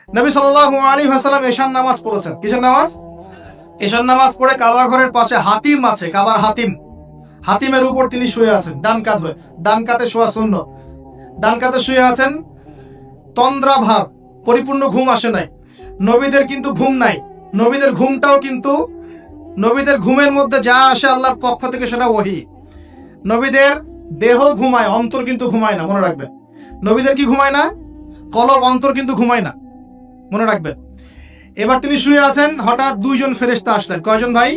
নবী সাল্লাল্লাহু আলাইহি ওয়াসাল্লাম এশার নামাজ পড়েছেন। কিসের নামাজ? এশার নামাজ পড়ে কাবা ঘরের পাশে হাতিম আছে, কাবার হাতিম, হাতিমের উপর তিনি শুয়ে আছেন ডান কাত হয়ে। ডান কাতে শোয়া সুন্নাত। ডান কাতে শুয়ে আছেন, তন্দ্রা ভাব, পরিপূর্ণ ঘুম আসে নাই। নবীদের কিন্তু ঘুম নাই। নবীদের ঘুমটাও কিন্তু, নবীদের ঘুমের মধ্যে যা আসে আল্লাহর পক্ষ থেকে সেটা ওহী। নবীদের দেহ ঘুমায়, অন্তর কিন্তু ঘুমায় না, মনে রাখবেন। নবীদের কি ঘুমায় না? কলব, অন্তর কিন্তু ঘুমায় না, মনে রাখবেন। এবার তিনি শুয়ে আছেন, হঠাৎ দুইজন ফেরেশতা আসলেন। কয়জন ভাই?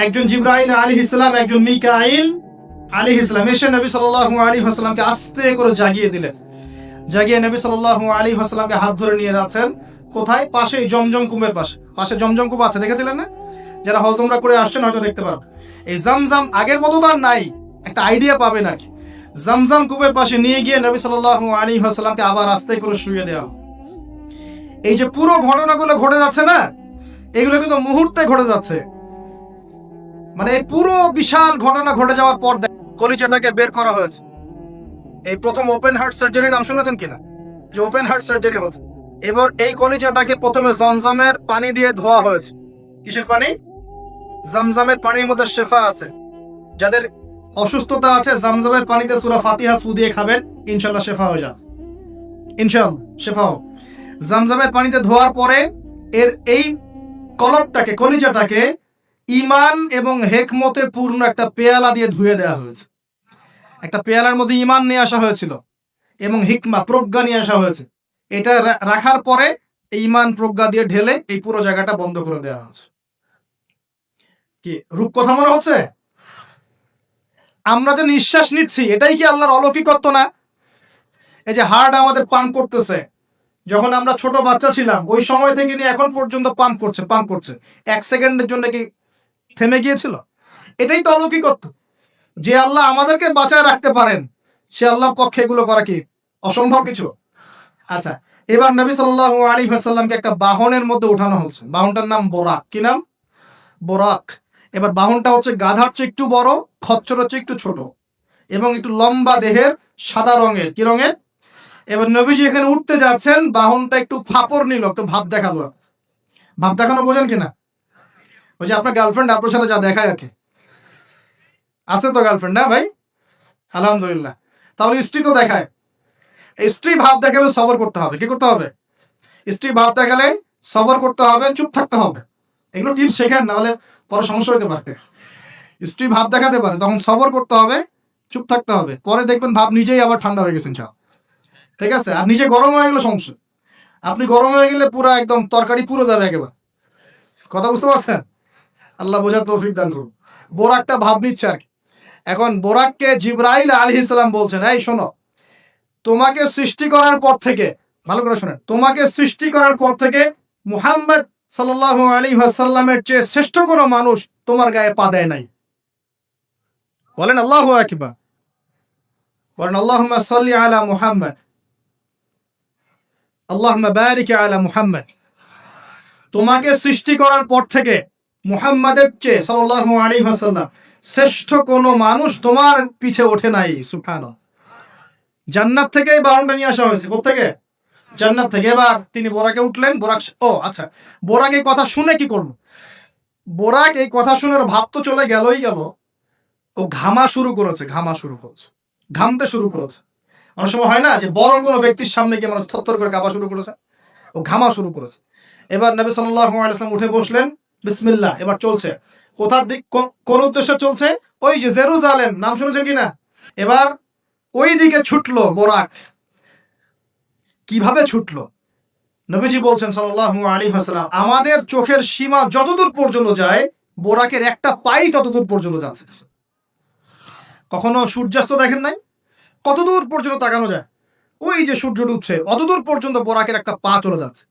একজন জিবরাইল আলাইহিস সালাম, একজন মিকাইল আলাইহিস সালাম। এসে নবী সাল্লাল্লাহু আলাইহি ওয়াসাল্লামকে আস্তে করে জাগিয়ে দিলেন। জাগিয়ে নবী সাল্লাল্লাহু আলাইহি ওয়াসাল্লামকে হাত ধরে নিয়ে যাচ্ছেন কোথায়? পাশেই জমজম কুমের পাশে। পাশে জমজম কূপ আছে, দেখেছিলেন না? যারা হজ উমরা করে আসছেন হয়তো দেখতে পারবেন। এই জামজাম আগের মতো তো আর নাই, একটা আইডিয়া পাবেন আর কি। জামজাম কূপের পাশে নিয়ে গিয়ে নবী সাল্লাল্লাহু আলাইহি ওয়াসাল্লামকে আবার আস্তে করে শুয়ে দেওয়া। এই যে পুরো ঘটনাগুলো ঘটে যাচ্ছে না, এগুলো কিন্তু মুহূর্তে ঘটে যাচ্ছে। মানে এই পুরো বিশাল ঘটনা ঘটে যাওয়ার পর কলিজাটাকে বের করা হয়েছে। এই প্রথম ওপেন হার্ট সার্জারি নাম শুনেছেন কিনা? যে ওপেন হার্ট সার্জারি হচ্ছে। এবার এই কলিজাটাকে প্রথমে জমজমের পানি দিয়ে ধোয়া হয়েছে। কিসের পানি? জমজমের পানির মধ্যে শেফা আছে। যাদের অসুস্থতা আছে জমজমের পানিতে সূরা ফাতিহা ফু দিয়ে খাবেন, ইনশাআল্লাহ শেফা হয়ে যাবে। ইনশাআল্লাহ শেফা হবে। জমজমের পানিতে ধোয়ার পরে এর এই কলবটাকে, কলিজাটাকে ঈমান এবং হিকমতে পূর্ণ একটা পেয়ালা দিয়ে ধুয়ে দেওয়া হয়েছে। একটা পেয়ালার মধ্যে ঈমান নিয়ে আসা হয়েছিল এবং হিকমা, প্রজ্ঞা নিয়ে আসা হয়েছে। এটা রাখার পরে ঈমান প্রজ্ঞা দিয়ে ঢেলে এই পুরো জায়গাটা বন্ধ করে দেওয়া হয়েছে। কি রূপ কথা মনে হচ্ছে? আমরা যে নিঃশ্বাস নিচ্ছি এটাই কি আল্লাহর অলৌকিকত্ব না? এই যে হার্ট আমাদের পাম্প করতেছে, যখন আমরা ছোট বাচ্চা ছিলাম ওই সময় থেকে নিয়ে এখন পর্যন্ত পাম্প করছে। 1 সেকেন্ডের জন্য কি থেমে গিয়েছিল? এটাই তো অলৌকিকত্ব। যে আল্লাহ আমাদেরকে বাঁচায় রাখতে পারেন, সে আল্লাহর পক্ষে এগুলো করা কি অসম্ভব কিছু? আচ্ছা, এবার নবী সাল্লাল্লাহু আলাইহি ওয়াসাল্লামকে একটা বাহনের মধ্যে উঠানো হচ্ছে। বাহনটার নাম বোরাক। কি নাম? বোরাক। এবার বাহনটা হচ্ছে গাধার চেয়ে একটু বড়, খচ্চরের চেয়ে একটু ছোট এবং একটু লম্বা দেহের, সাদা রঙের। কি রঙের? এবার নবীজি এখানে উঠতে যাচ্ছেন, বাহনটা একটু ফাপড় নিল, একটু ভাব দেখালো। ভাব দেখানো বোঝেন কিনা? ওই যে আপনার গার্লফ্রেন্ড আপনার সাথে যা দেখায় আর কি। আছে তো গার্লফ্রেন্ড, না ভাই? আলহামদুলিল্লাহ। তাহলে স্ত্রী তো দেখায়। স্ত্রী ভাব দেখালে সবর করতে হবে। কি করতে হবে? স্ত্রী ভাব দেখালে সবর করতে হবে, চুপ থাকতে হবে। এগুলো টিপস শেখেন, না হলে পরে সমস্যা হতে পারে। স্ত্রী ভাব দেখাতে পারে, তখন সবর করতে হবে, চুপ থাকতে হবে। পরে দেখবেন ভাব নিজেই আবার ঠান্ডা হয়ে গেছেন সব। ঠিক আছে? আর নিজে গরম হয়ে গেলে সমস্যা। আপনি গরম হয়ে গেলে পুরো একদম তরকারি পুরো যাবে একেবারে। কথা বুঝতে পারছেন? আল্লাহ বোঝার তৌফিক দান করুন। বোরাকটা ভাব নিচ্ছে আর কি। এখন বোরাককে জিবরাইল আলাইহিস সালাম বলছেন, এই শোনো, তোমাকে সৃষ্টি করার পর থেকে, ভালো করে শোনেন, তোমাকে সৃষ্টি করার পর থেকে মুহাম্মদ সাল্লাল্লাহু আলাইহি ওয়াসাল্লামের চেয়ে শ্রেষ্ঠ কোনো মানুষ তোমার গায়ে পা দেয় নাই। বলেন আল্লাহু আকবার। বলেন আল্লাহুম্মা সাল্লি আলা মুহাম্মদ, আল্লাহুম্মা বারিক আলা মুহাম্মদ। তোমাকে সৃষ্টি করার পর থেকে মুহাম্মাদের চেয়ে সাল্লাল্লাহু আলাইহি ওয়াসাল্লাম শ্রেষ্ঠ কোনো মানুষ তোমার পিছে ওঠে নাই। সুবহানাল্লাহ। জান্নাত থেকে এই বাহনটা নিয়ে আসা হয়েছে। কোত্থেকে? জান্নাত থেকে। এবার তিনি বোরাকে উঠলেন। বোরাক, ও আচ্ছা, বোরাক এই কথা শুনে কি করলো? বোরাক এই কথা শুনে ভাব তো চলে গেলই গেল, ও ঘামা শুরু করেছে। ঘামতে শুরু করেছে। অনেক সময় হয় না যে বড় কোনো ব্যক্তির সামনে গিয়ে মানুষ থরথর করে কাঁপা শুরু করেছে, ও ঘামা শুরু করেছে। এবার নবী সাল্লাল্লাহু আলাইহি ওয়াসাল্লাম উঠে বসলেন, বিসমিল্লাহ। এবার চলছে। কোথার দিক, কোন উদ্দেশ্যে চলছে? ওই যে জেরুজালেম, নাম শুনেছেন কিনা? এবার ওই দিকে ছুটলো বোরাক। কিভাবে ছুটলো? নবীজি বলছেন সাল্লাল্লাহু আলাইহি ওয়াসাল্লাম, আমাদের চোখের সীমা যতদূর পর্যন্ত যায়, বোরাকের একটা পাই ততদূর পর্যন্ত যাচ্ছে। কখনো সূর্যাস্ত দেখেন নাই? কতদূর পর্যন্ত তাকানো যায়? ওই যে সূর্য ডুবছে অতদূর পর্যন্ত বোরাকের একটা পা চলে যাচ্ছে।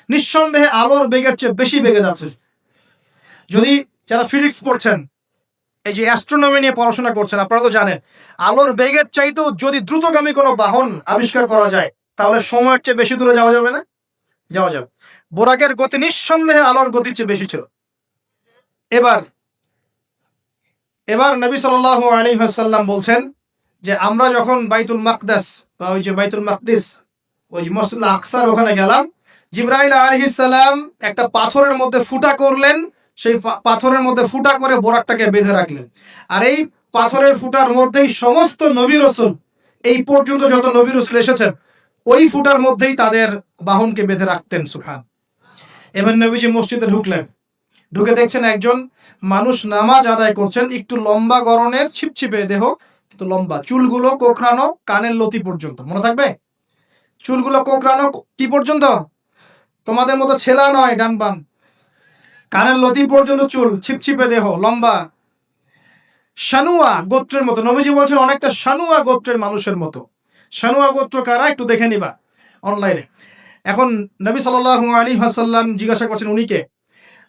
নিঃসন্দেহে আলোর বেগের চেয়ে বেশি বেগে যাচ্ছে। যদি যারা ফিজিক্স পড়ছেন, এই যে অ্যাস্ট্রোনমি নিয়ে পড়াশোনা করছেন, আপনারা তো জানেন আলোর বেগের চাইতেও যদি দ্রুতগামী কোনো বাহন আবিষ্কার করা যায় তাহলে সময়ের চেয়ে বেশি দূরে যাওয়া যাবে না? যাওয়া যাবে। বোরাকের গতি নিঃসন্দেহে আলোর গতির চেয়ে বেশি ছিল। এবার নবী সাল্লাল্লাহু আলাইহি ওয়াসাল্লাম বলছেন যে আমরা যখন বাইতুল মাকদাস বা ওই যে বাইতুল মাকদিস, ওই যে মসজিদুল আকসার ওখানে গেলাম, জিবরাইল আলাইহিস সালাম একটা পাথরের মধ্যে ফুটা করলেন, সেই পাথরের মধ্যে ফুটা করে বোরাকটাকে বেঁধে রাখলেন। আর এই পাথরের ফুটার মধ্যেই সমস্ত নবী রাসূল, এই পর্যন্ত যত নবী রাসূল এসেছেন, ওই ফুটার মধ্যেই তাদের বাহনকে বেঁধে রাখতেন। সুবহান। এবার নবীজি মসজিদে ঢুকলেন, ঢুকে দেখছেন একজন মানুষ নামাজ আদায় করছেন, একটু লম্বা গড়নের, ছিপছিপে দেহ, কিন্তু লম্বা, চুলগুলো কোঁকড়ানো কানের লতি পর্যন্ত। মনে থাকবে, চুলগুলো কোঁকড়ানো কি পর্যন্ত? তোমাদের মতো ছেলা নয় ডান বাম, কানের লতি পর্যন্ত চুল, ছিপছিপে দেহ, লম্বা, শানুয়া গোত্রের মতো। নবীজি বলছেন অনেকটা শানুয়া গোত্রের মানুষের মতো। শানুয়া গোত্র কারা একটু দেখে নিবা অনলাইনে। এখন নবী সাল্লাল্লাহু আলাইহি ওয়াসাল্লাম জিজ্ঞাসা করছেন উনি কে?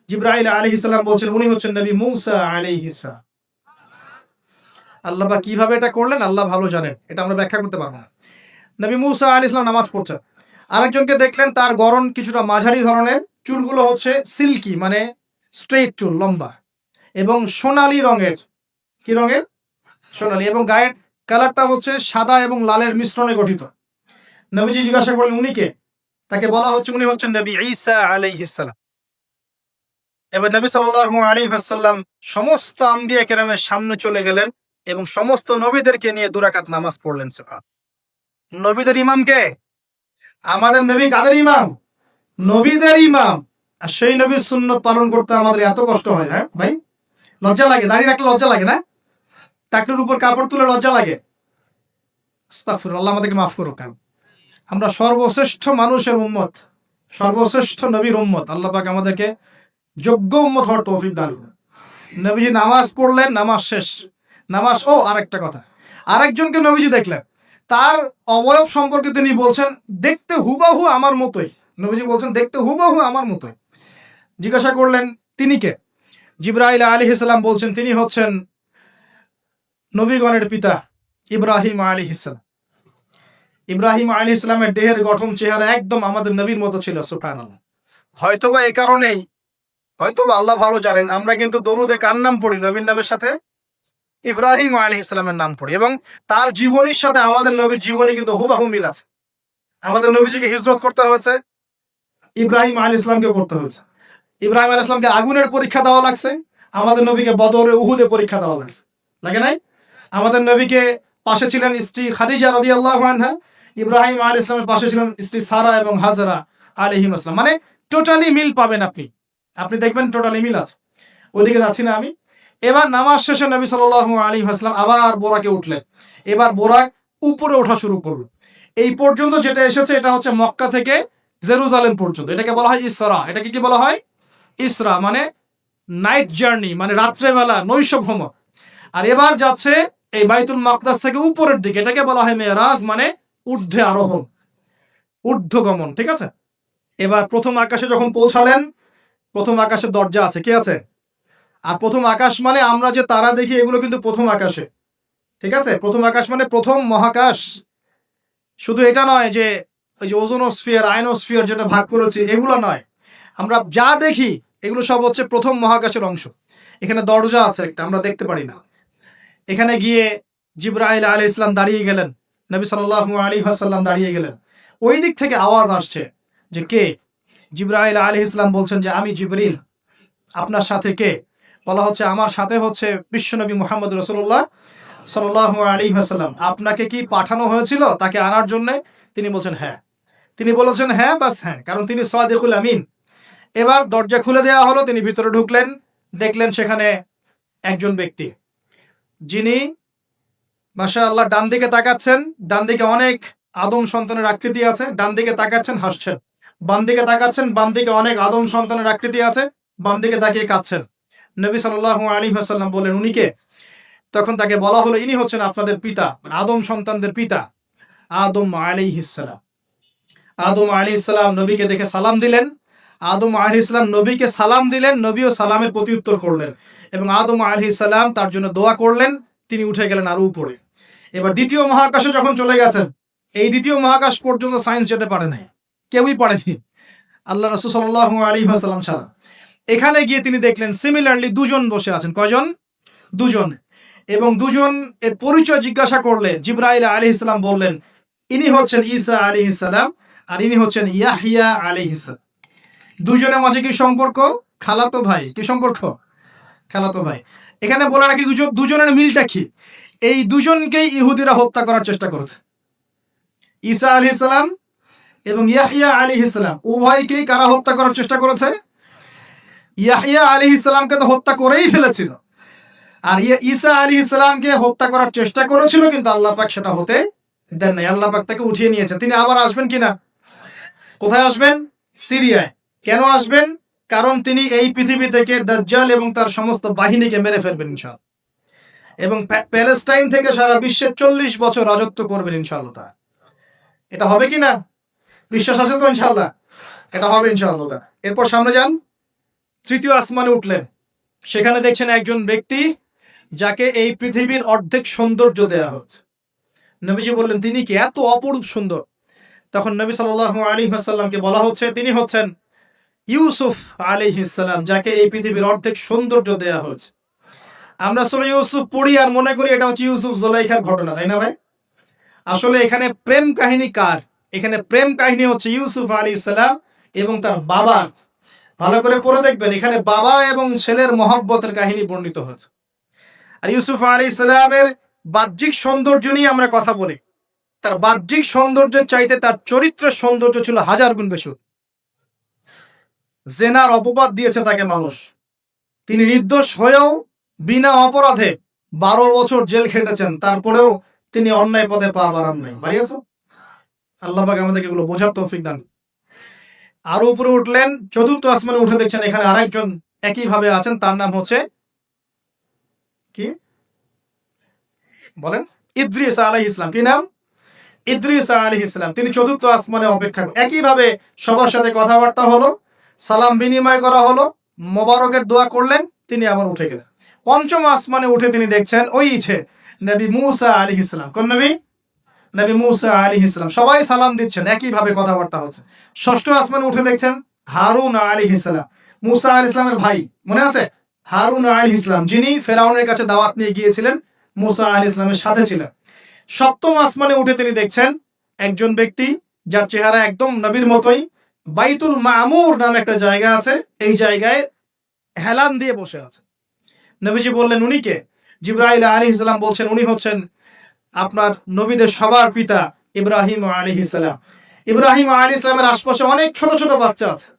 জিবরাইল আলাইহিস সালাম বলছেন উনি হচ্ছেন নবী মূসা আলাইহিস সালাম। আল্লাহ বা কিভাবে এটা করলেন আল্লাহ ভালো জানেন, এটা আমরা ব্যাখ্যা করতে পারবো না। নবী মূসা আলাইহিস সালাম নামাজ পড়ছেন, আরেকজনকে দেখলেন তার গড়ন কিছুটা মাঝারি ধরনের, চুলগুলো হচ্ছে সিল্কি মানে স্ট্রেইট চুল, লম্বা এবং সোনালী রঙের। কি রঙের? সোনালী। এবং গায়ের কালারটা হচ্ছে সাদা এবং লালের মিশ্রণে গঠিত। নবীজি জিজ্ঞাসা করলেন উনি কে? তাকে বলা হচ্ছে উনি হচ্ছেন নবী ঈসা আলাইহিস সালাম। এবার নবী সাল্লাল্লাহু আলাইহি ওয়াসাল্লাম সমস্ত আম্বিয়া কেরামের সামনে চলে গেলেন এবং সমস্ত নবীদেরকে নিয়ে 2 রাকাত নামাজ পড়লেন। সুবহান। নবীদের ইমাম কে? আমাদের নবী কাদের ইমাম? নবীদের ইমাম। আর সেই নবীর সুন্নত পালন করতে আমাদের এত কষ্ট হয় না ভাই? লজ্জা লাগে? দাঁড়িয়ে রাখলে লজ্জা লাগে না? টাকনুর উপর কাপড় তুলে লজ্জা লাগে? আস্তাগফিরুল্লাহ, আল্লাহ আমাদেরকে মাফ করুক। আমরা সর্বশ্রেষ্ঠ মানুষের উম্মত, সর্বশ্রেষ্ঠ নবীর উম্মত। আল্লাহ পাক আমাদেরকে যোগ্য উম্মত হওয়ার তৌফিক দান করুন। নবীজি নামাজ পড়লেন, নামাজ শেষ। নামাজ, ও আরেকটা কথা, আরেকজনকে নবীজি দেখলেন, তার অবয়ব সম্পর্কে তিনি বলছেন দেখতে হুবাহু আমার মতোই। নবীজি বলছেন দেখতে হুবাহু আমার মতোই। জিজ্ঞাসা করলেন তিনি কে? জিবরাইল আলাইহিস সালাম বলছেন তিনি হচ্ছেন নবীগণের পিতা ইব্রাহিম আলাইহিস সালাম। ইব্রাহিম আলাইহিস সালামের দেহের গঠন, চেহারা একদম আমাদের নবীর মতো ছিল। সুবহানাল্লাহ। হয়তোবা এই কারণেই, হয়তোবা আল্লাহ ভালো জানেন, আমরা কিন্তু দরুদে কার নাম পড়ি? নবীর নামের সাথে ইব্রাহিম আলাইহিস সালামের নাম পড়ি, এবং তার জীবনীর সাথে আমাদের নবীর জীবনী কিন্তু হুবহু মিল আছে। আমাদের নবীজিকে হিজরত করতে হয়েছে, ইব্রাহিম আলাইহিস সালামকে করতে হয়েছে। ইব্রাহিম আলাইহিস সালামকে আগুনের পরীক্ষা দেওয়া লাগছে, আমাদের নবীকে বদরে উহুদে পরীক্ষা দেওয়া লাগছে। লাগে নাই? আমাদের নবীকে পাশে ছিলেন স্ত্রী খাদিজা রাদিয়াল্লাহু আনহা, ইব্রাহিম আলাইহিস সালামের পাশে ছিলেন স্ত্রী সারা এবং হাজরা আলাইহিম আসসালাম। মানে টোটালি মিল পাবেন আপনি, আপনি দেখবেন টোটালি মিল আছে। ওইদিকে যাচ্ছি না আমি। এবার নামাজ শেষে নবী সাল্লাল্লাহু আলাইহি ওয়াসাল্লাম আবার বোরাকে উঠলেন। এবার বোরাক উপরে ওঠা শুরু করলো। এই পর্যন্ত যেটা এসেছে এটা হচ্ছে মক্কা থেকে জেরুজালেম পর্যন্ত। এটাকে বলা হয় ইসরা। এটাকে কি বলা হয়? ইসরা মানে নাইট জার্নি, মানে রাত্রেবেলা নৈশ ভ্রমণ। আর এবার যাচ্ছে এই বাইতুল মাকদাস থেকে উপরের দিকে, এটাকে বলা হয় মেরাজ, মানে ঊর্ধ্বে আরোহণ, ঊর্ধ্বগমন। ঠিক আছে? এবার প্রথম আকাশে যখন পৌঁছালেন, প্রথম আকাশের দরজা আছে, কি আছে? আর প্রথম আকাশ মানে আমরা যে তারা দেখি এগুলো কিন্তু প্রথম আকাশে। ঠিক আছে? প্রথম আকাশ মানে প্রথম মহাকাশ। শুধু এটা নয় যে ওই যে ওজোনোস্ফিয়ার, আয়নোস্ফিয়ার যেটা ভাগ করেছি, এগুলো নয়। আমরা যা দেখি এগুলো সব হচ্ছে প্রথম মহাকাশের অংশ। এখানে দরজা আছে একটা, আমরা দেখতে পারি না। এখানে গিয়ে জিবরাইল আলাইহিস সালাম দাঁড়িয়ে গেলেন, নবী সাল্লাল্লাহু আলাইহি ওয়াসাল্লাম দাঁড়িয়ে গেলেন। ওই দিক থেকে আওয়াজ আসছে যে কে? জিবরাইল আলাইহিস সালাম বলছেন যে আমি জিবরিল। আপনার সাথে কে? বলা হচ্ছে আমার সাথে হচ্ছে বিশ্বনবী মুহাম্মদ রাসূলুল্লাহ সাল্লাল্লাহু আলাইহি ওয়াসাল্লাম। আপনাকে কি পাঠানো হয়েছিল তাকে আনার জন্য? তিনি বলছেন হ্যাঁ। তিনি বলেছেন হ্যাঁ, বাস হ্যাঁ, কারণ তিনি সাদিকুল আমিন। এবার দরজা খুলে দেওয়া হলো, তিনি ভিতরে ঢুকলেন, দেখলেন সেখানে একজন ব্যক্তি যিনি মাশাআল্লাহ ডান দিকে তাকাচ্ছেন, ডান দিকে অনেক আদম সন্তানের আকৃতি আছে, ডান দিকে তাকাচ্ছেন হাসছেন, বাম দিকে তাকাচ্ছেন, বাম দিকে অনেক আদম সন্তানের আকৃতি আছে, বাম দিকে তাকিয়ে কাঁদছেন। নবী সাল্লাল্লাহু আলাইহি ওয়াসাল্লাম বললেন উনি কে? তখন তাকে বলা হলো ইনি হচ্ছেন আপনাদের পিতা, মানে আদম সন্তানদের পিতা আদম আলাইহিস সালাম। আদম আলাইহিস সালাম নবীকে দেখে সালাম দিলেন। আদম আলাইহিস সালাম নবীকে সালাম দিলেন, নবীও সালামের প্রত্যুত্তর করলেন এবং আদম আলাইহিস সালাম তার জন্য দোয়া করলেন। তিনি উঠে গেলেন আরো উপরে। এবার দ্বিতীয় মহাকাশে যখন চলে গেছেন, এই দ্বিতীয় মহাকাশ পর্যন্ত সায়েন্স যেতে পারে নাই, কেউই পারেনি, আল্লাহ রাসূল সাল্লাল্লাহু আলাইহি ওয়াসাল্লাম ছাড়া। এখানে গিয়ে তিনি দেখলেন সিমিলারলি দুজন বসে আছেন। কয়জন? দুজন। এবং দুজন এর পরিচয় জিজ্ঞাসা করলে জিবরাইল আলাইহিস সালাম বললেন ইনি হচ্ছেন ঈসা আলাইহিস সালাম আর ইনি হচ্ছেন ইয়াহইয়া আলাইহিস সালাম। দুজনের মাঝে কি সম্পর্ক? খালাতো ভাই। কি সম্পর্ক? খালাতো ভাই। এখানে বলা নাকি দুজনের মিলটা কি? এই দুজনকেই ইহুদিরা হত্যা করার চেষ্টা করেছে। ঈসা আলাইহিস সালাম এবং ইয়াহইয়া আলাইহিস সালাম উভয়কেই কারা হত্যা করার চেষ্টা করেছে? ইয়াহইয়া আলাইহিস সালামকে তো হত্যা করেই ফেলেছিল, আর ঈসা আলাইহিস সালামকে হত্যা করার চেষ্টা করেছিল, কিন্তু আল্লাহ পাক সেটা হতে দেন নাই। আল্লাহ পাক তাকে উঠিয়ে নিয়েছে। তিনি আবার আসবেন কিনা? কোথায় আসবেন? সিরিয়ায়। কেন আসবেন? কারণ তিনি এই পৃথিবী থেকে দাজ্জাল এবং তার সমস্ত বাহিনীকে মেরে ফেলবেন ইনশাআল্লাহ, এবং প্যালেস্টাইন থেকে সারা বিশ্বে 40 বছর রাজত্ব করবেন ইনশাআল্লাহ। এটা হবে কিনা? বিশ্বাস আছে তো ইনশাআল্লাহ? এটা হবে ইনশাআল্লাহ। এরপর সামনে যান, তৃতীয় আসমানে উঠলেন। সেখানে দেখছেন একজন ব্যক্তি যাকে এই পৃথিবীর অর্ধেক সৌন্দর্য দেয়া হচ্ছে। নবীজি বললেন, তিনি কি এত অপরূপ সুন্দর? তখন নবী সাল্লাল্লাহু আলাইহি ওয়াসাল্লামকে বলা হচ্ছে, তিনি হচ্ছেন ইউসুফ আলাইহিস সালাম, যাকে এই পৃথিবীর অর্ধেক সৌন্দর্য দেয়া হয়েছে। আমরা সূরা ইউসুফ পড়ি আর মনে করি এটা হচ্ছে ইউসুফ জুলাইখার ঘটনা, তাই না ভাই? আসলে এখানে প্রেম কাহিনী কার? এখানে প্রেম কাহিনী হচ্ছে ইউসুফ আলাইহিস সালাম এবং তার বাবার। ভালো করে পড়ে দেখবেন, এখানে বাবা এবং ছেলের মহব্বতের কাহিনী বর্ণিত হয়েছে। আর ইউসুফ আলাইহিস সালামের বাহ্যিক সৌন্দর্য নিয়ে আমরা কথা বলি, তার বাহ্যিক সৌন্দর্যের চাইতে তার চরিত্রের সৌন্দর্য ছিল 1000 গুণ বেশি। জেনার অপবাদ দিয়েছে তাকে মানুষ, তিনি নির্দোষ হয়েও বিনা অপরাধে 12 বছর জেল খেটেছেন, তারপরেও তিনি অন্যায় পথে পা বাড়ান নাই। বাড়িয়েছে? আল্লাহ পাক আমাদেরকে এগুলো বোঝার তৌফিক দান। আরো উপরে উঠলেন, চতুর্থ আসমানে উঠে দেখছেন এখানে আরেকজন একইভাবে আছেন, তার নাম হচ্ছে কি বলেন? ইদ্রিস আলাইহিস সালাম। কি নাম? ইদ্রিস আলাইহিস সালাম। তিনি চতুর্থ আসমানে অপেক্ষা করেন। একইভাবে সবার সাথে কথাবার্তা হলো, সালাম বিনিময় করা হলো, মোবারকের দোয়া করলেন, তিনি আবার উঠে গেলেন। পঞ্চম আসমানে উঠে তিনি দেখছেন ওই নবী মূসা আলাইহিস সালাম। কোন নবী? নবী মূসা আলাইহিস সালাম। সবাই সালাম দিচ্ছেন, একইভাবে কথাবার্তা হচ্ছে। ষষ্ঠ আসমানে উঠে দেখছেন হারুন আলাইহিস সালাম, মূসা আলাইহিস সালামের ভাই, মনে আছে? হারুন আলাইহিস সালাম, যিনি ফেরাউনের কাছে দাওয়াত নিয়ে গিয়েছিলেন, মূসা আলাইহিস সালামের সাথে ছিলেন। সপ্তম আসমানে উঠে তিনি দেখছেন একজন ব্যক্তি যার চেহারা একদম নবীর মতোই। বাইতুল মামুর নামে একটা জায়গা আছে, এই জায়গায় হেলান দিয়ে বসে আছে। নবীজি বললেন, উনি কে? জিবরাইল আলাইহিস সালাম বলছেন, উনি হচ্ছেন আপনার নবীদের সবার পিতা ইব্রাহিম আলাইহিস সালাম। ইব্রাহিম আলাইহিস সালামের আশপাশে অনেক ছোট ছোট বাচ্চা আছে,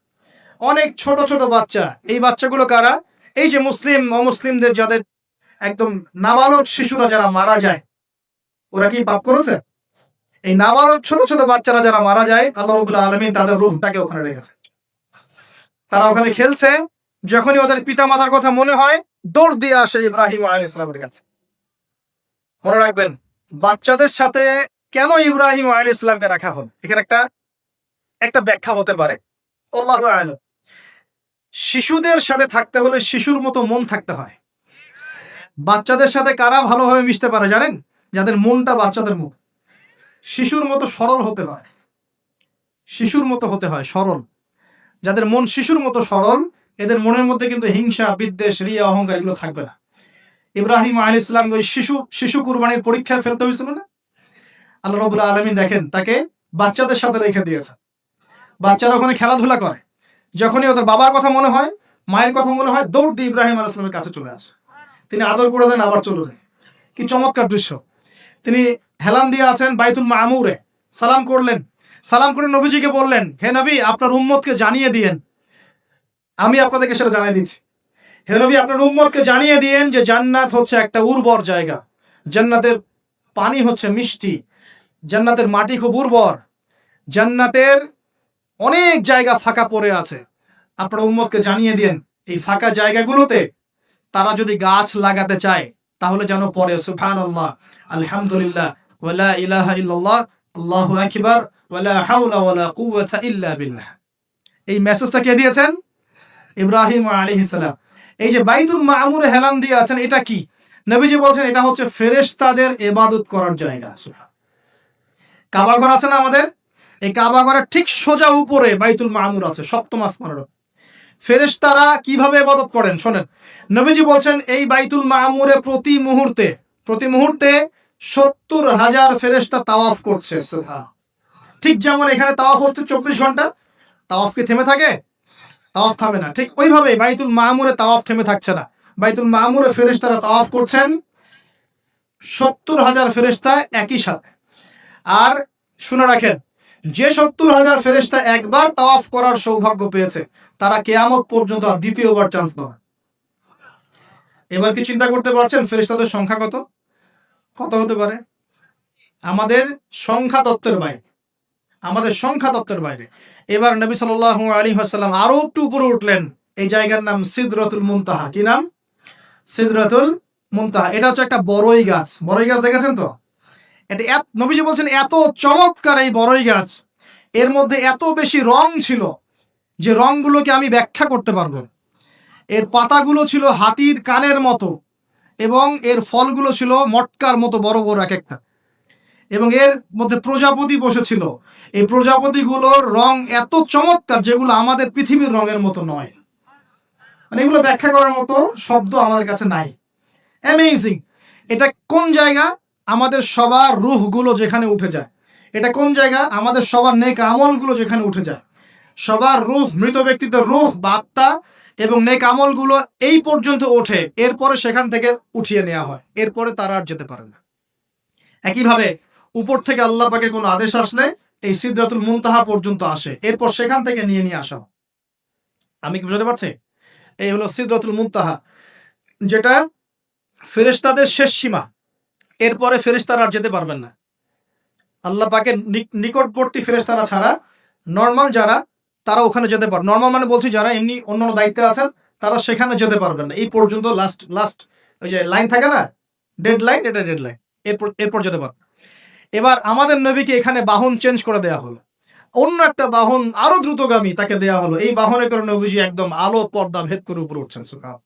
অনেক ছোট ছোট বাচ্চা। এই বাচ্চাগুলো কারা? এই যে মুসলিম অমুসলিমদের যাদের একদম নাবালক শিশুরা যারা মারা যায়, ওরা কি পাপ করেছে? এই নাবালক ছোট ছোট বাচ্চারা যারা মারা যায়, আল্লাহ রাব্বুল আলামিন তাদের রূহটাকে ওখানে রেখেছে। তারা ওখানে খেলছে, যখনই ওদের পিতা মাতার কথা মনে হয় দৌড় দিয়ে আসে ইব্রাহিম আলাইহিস সালামের কাছে। মনে রাখবেন, বাচ্চাদের সাথে কেন ইব্রাহিম আলাইহিস সালামকে রাখা হলো, এখানে একটা ব্যাখ্যা হতে পারে, আল্লাহু আ'লাম। শিশুদের সাথে থাকতে হলে শিশুর মতো মন থাকতে হয়। বাচ্চাদের সাথে কারা ভালোভাবে মিশতে পারে জানেন? যাদের মনটা বাচ্চাদের মতো, শিশুর মতো সরল হতে হয়। শিশুর মতো হতে হয়, সরল। যাদের মন শিশুর মতো সরল, এদের মনের মধ্যে কিন্তু হিংসা, বিদ্বেষ, রিয়া, অহংকার এগুলো থাকবে না। ইব্রাহিম আলাইহিস সালাম ওই শিশু কুরবানির পরীক্ষায় ফেলতে হয়েছিল না? আল্লাহ রাব্বুল আলামিন দেখেন তাকে বাচ্চাদের সাথে রেখে দিয়েছে। বাচ্চারা ওখানে খেলাধুলা করে, যখনই ওদের বাবার কথা মনে হয়, মায়ের কথা মনে হয়, দৌড় দিয়ে ইব্রাহিম আলাইহিস সালামের কাছে চলে আসে। তিনি আদর করে দেন, আবার চলে যায়। কি চমৎকার দৃশ্য! তিনি হেলান দিয়ে আছেন বাইতুল মামুরে, সালাম করলেন। সালাম করে নবীজিকে বললেন, হে নবী, আপনার উম্মতকে জানিয়ে দিয়েন, আমি আপনাদেরকে সেটা জানিয়ে দিচ্ছি। হে নবী, আপনার উম্মতকে জানিয়ে দিয়েন যে জান্নাত হচ্ছে একটা উর্বর জায়গা, জান্নাতের পানি হচ্ছে মিষ্টি, জান্নাতের মাটি খুব উর্বর, জান্নাতের অনেক জায়গা ফাঁকা পড়ে আছে। আপনার উম্মতকে জানিয়ে দিয়েন এই ফাঁকা জায়গাগুলোতে তারা যদি গাছ লাগাতে চায় তাহলে যেন পড়ে সুবহানাল্লাহ, আলহামদুলিল্লাহ, ওয়ালা ইলাহা ইল্লাল্লাহ, আল্লাহু আকবার, ওয়ালা হাওলা ওয়ালা কুওয়াতা ইল্লা বিল্লাহ। এই মেসেজটা কে দিয়েছেন? ইব্রাহিম আলাইহিস সালাম। এই যে বাইতুল মামুরে হেলান দিয়ে আছেন, এটা কি? নবীজি বলছেন এটা হচ্ছে ফেরেশতাদের ইবাদত করার জায়গা। কাবা ঘর আছে না আমাদের, এই কাবা ঘরের ঠিক সোজা উপরে বাইতুল মামুর আছে, সপ্তম আসমানের। ফেরেশতারা কিভাবে ইবাদত করেন শোনেন। নবীজি বলছেন এই বাইতুল মামুরে প্রতি মুহূর্তে 70,000 ফেরেশতা তাওয়াফ করছে। সুবহান, ঠিক যেমন এখানে তাওয়াফ হচ্ছে 24 ঘন্টা, তাওয়াফ কি থেমে থাকে? তাওয়াফ থামে না। ঠিক ওইভাবে বাইতুল মামুরে তাওয়াফ থেমে থাকছে না। বাইতুল মামুরে ফেরেশতারা তাওয়াফ করছেন 70,000 ফেরেশতা একই সাথে। আর শুনে রাখেন, যে 70,000 ফেরেশতা একবার তাওয়াফ করার সৌভাগ্য পেয়েছে তারা কিয়ামত পর্যন্ত আর দ্বিতীয়বার চান্স পাবে। এবার কি চিন্তা করতে পারছেন ফেরেশতাদের সংখ্যা কত? কত হতে পারে? আমাদের সংখ্যা তত্ত্বের বাইরে, আমাদের সংখ্যা তত্ত্বের বাইরে। এবার নবী সাল্লাল্লাহু আলাইহি ওয়াসাল্লাম আরো একটু উপরে উঠলেন। এই জায়গার নাম সিদরাতুল মুনতাহা। কি নাম? সিদরাতুল মুনতাহা। এটা হচ্ছে একটা বড়ই গাছ। বড়ই গাছ দেখেছেন তো? এটা নবীজি বলছেন এত চমৎকার এই বড়ই গাছ, এর মধ্যে এত বেশি রং ছিল যে রংগুলোকে আমি ব্যাখ্যা করতে পারবো। এর পাতাগুলো ছিল হাতির কানের মতো এবং এর ফলগুলো ছিল মটকার মতো বড় বড় এক একটা, এবং এর মধ্যে প্রজাপতি বসেছিল। এই প্রজাপতিগুলোর রং এত চমৎকার যেগুলো আমাদের পৃথিবীর রঙের মতো নয়। মানে এগুলো ব্যাখ্যা করার মতো শব্দ আমাদের কাছে নাই। অ্যামেজিং। এটা কোন জায়গা? আমাদের সবার রূহগুলো যেখানে উঠে যায়। এটা কোন জায়গা? আমাদের সবার নেক আমলগুলো যেখানে উঠে যায়। সবার রূহ, মৃত ব্যক্তিদের রূহ বা আত্মা এবং নেক আমলগুলো এই পর্যন্ত ওঠে, এরপরে সেখান থেকে উঠিয়ে নেওয়া হয়, এরপরে তারা আর যেতে পারে না। একইভাবে উপর থেকে আল্লাহ পাকের কোনো আদেশ আসলে এই সিদরাতুল মুনতাহা পর্যন্ত আসে, এরপর সেখান থেকে নিয়ে আসা হয়। আমি কি বুঝতে পারছি? এই হলো সিদরাতুল মুনতাহা, যেটা ফেরেশতাদের শেষ সীমা। এরপরে ফেরেশতারা আর যেতে পারবেন না। আল্লাহ পাকের নিকটবর্তী ফেরেশতারা ছাড়া নর্মাল যারা, তারা ওখানে যেতে পারে। নর্মাল মানে বলছি যারা এমনি অন্যান্য দায়িত্বে আছেন তারা সেখানে যেতে পারবেন না। এই পর্যন্ত লাস্ট ওই যে লাইন থাকে না, ডেড লাইন, এটা ডেড লাইন, এরপর যেতে পারে। এবার আমাদের নবীকে এখানে বাহন চেঞ্জ করে দেওয়া হলো, অন্য একটা বাহন আরো দ্রুতগামী তাকে দেওয়া হলো। এই বাহনের কারণে নবীজি একদম আলো পর্দা ভেদ করে উপরে উঠছেন। সুবহান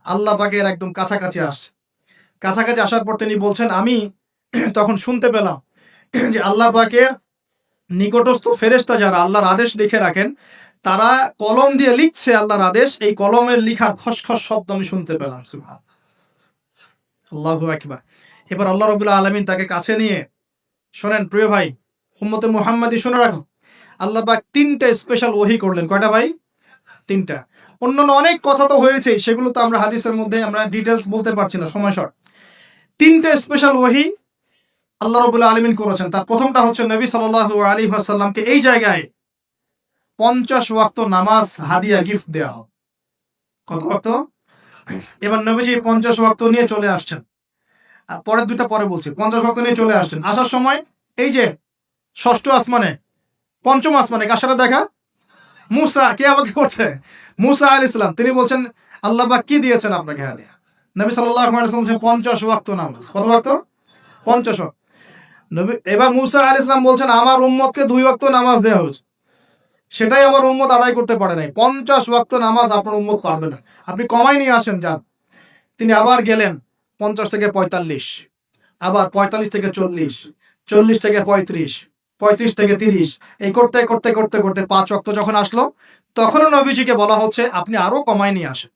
আল্লাহ পাকের একদম কাছাকাছি আসছে। কাছাকাছি আসার পর তিনি বলছেন, আমি তখন শুনতে পেলাম যে আল্লাহ পাকের নিকটস্থ ফেরেশতা যারা আল্লাহর আদেশ লিখে রাখেন, তারা কলম দিয়ে লিখছে আল্লাহর আদেশ। এই কলমের লিখার খসখস শব্দ আমি শুনতে পেলাম। সুবহান আল্লাহু আকবার। এবার আল্লাহ রাব্বুল আলামিন তাকে কাছে নিয়ে, শোনেন প্রিয় ভাই উম্মতে মুহাম্মাদি, শুনে রাখো, আল্লাহ পাক 3টা স্পেশাল ওহী করলেন। কয়টা ভাই? 3টা। অন্যান্য অনেক কথা তো হয়েছে, সেগুলো তো আমরা হাদিসের মধ্যে আমরা ডিটেলস বলতে পারছি না, সময় শর্ট। 3টা স্পেশাল ওহী আল্লাহ রাব্বুল আলামিন করেছেন। তার প্রথমটা হচ্ছে নবী সাল্লাল্লাহু আলাইহি ওয়াসাল্লামকে এই জায়গায় 50 ওয়াক্ত নামাজ হাদিয়া গিফট দেওয়া হবে। কত ওয়াক্ত? এবার নবীজি 50 ওয়াক্ত নিয়ে চলে আসছেন। পরের দুটা পরে বলছি। 50 ওয়াক্ত নিয়ে চলে আসছেন। আসার সময় এই যে ষষ্ঠ আসমানে, পঞ্চম আসমানে কার সাথে দেখা? মুসা। কে আমাকে করছে? মুসা আলাইহিস সালাম। তিনি বলছেন, আল্লাহ পাক কি দিয়েছেন আপনাকে হাদিয়া? নবী সাল্লাল্লাহু আলাইহি ওয়াসাল্লাম বলছেন 50 ওয়াক্ত নামাজ। কত ওয়াক্ত? 50 ওয়াক্ত। নবী এবার মুসা আলাইহিস সালাম বলছেন, আমার উম্মতকে 2 ওয়াক্ত নামাজ দেওয়া হয়েছে, সেটাই আমার উম্মত আদায় করতে পারে নাই। 50 ওয়াক্ত নামাজ আপনার উম্মত পারবে না, আপনি কমাই নিয়ে আসেন যান। তিনি আবার গেলেন 50 থেকে 45, আবার 45 থেকে 40, 40 থেকে 35, 35 থেকে 30, এই করতে করতে করতে করতে 5 ওয়াক্ত যখন আসলো, তখনও নবীজিকে বলা হচ্ছে আপনি আরো কমাই নিয়ে আসেন।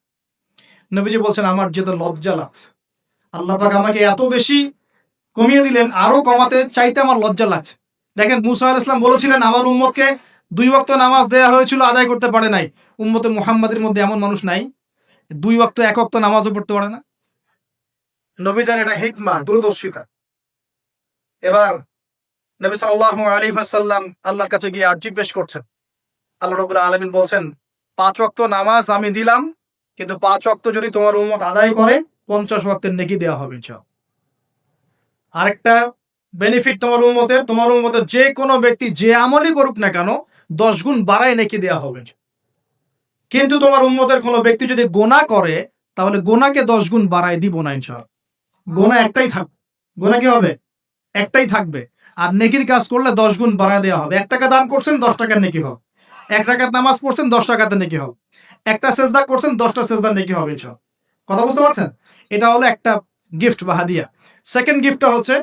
নবীজি বলছেন, আমার যেতে লজ্জা লাগছে, আল্লাহ পাক আমাকে এত বেশি কমিয়ে দিলেন, আরো কমাতে চাইতে আমার লজ্জা লাগছে। দেখেন মুসা আলাইহিস সালাম বলেছিলেন আমার উম্মতকে 2 ওয়াক্ত নামাজ দেয়া হয়েছিল, আদায় করতে পারে নাই। উম্মতে মুহাম্মাদের মধ্যে এমন মানুষ নাই 2 ওয়াক্ত 1 ওয়াক্ত নামাজও পড়তে পারে না। নবীদের এটা হিকমা, দূরদর্শিতা। এবার নবী সাল্লাল্লাহু আলাইহি ওয়াসাল্লাম আল্লাহর কাছে গিয়ে আরজি পেশ করছেন। আল্লাহ রাব্বুল আলামিন বলছেন, 5 ওয়াক্ত নামাজ আমি দিলাম, কিন্তু 5 ওয়াক্ত যদি তোমার উম্মত আদায় করে 50 ওয়াক্তের নেকি দেওয়া হবে ইনশাআল্লাহ। আরেকটা বেনিফিট তোমার উম্মতের যে কোনো ব্যক্তি যে আমলই করুক না কেন 10 গুণ বাড়ায় নেকি দেওয়া হবে। কিন্তু তোমার উম্মতের কোনো ব্যক্তি যদি গুনাহ করে তাহলে গুনাহকে 10 গুণ বাড়ায় দিব না ইনশাআল্লাহ। গুনাহ একটাই থাকবে, গুনাহ কি হবে? একটাই থাকবে। আর নেকির কাজ করলে 10 গুণ বাড়ায় দেওয়া হবে। 1 টাকা দান করছেন 10 টাকার নেকি হবে। 1 রাকাত নামাজ পড়ছেন 10 টাকাতে নেকি হবে। একটা সেজদা করছেন 10টা সেজদার নেকি হবে ইনশাআল্লাহ। কথা বুঝতে পারছেন? এটা হলো একটা গিফট বা হাদিয়া। সেকেন্ড গিফটটা হচ্ছে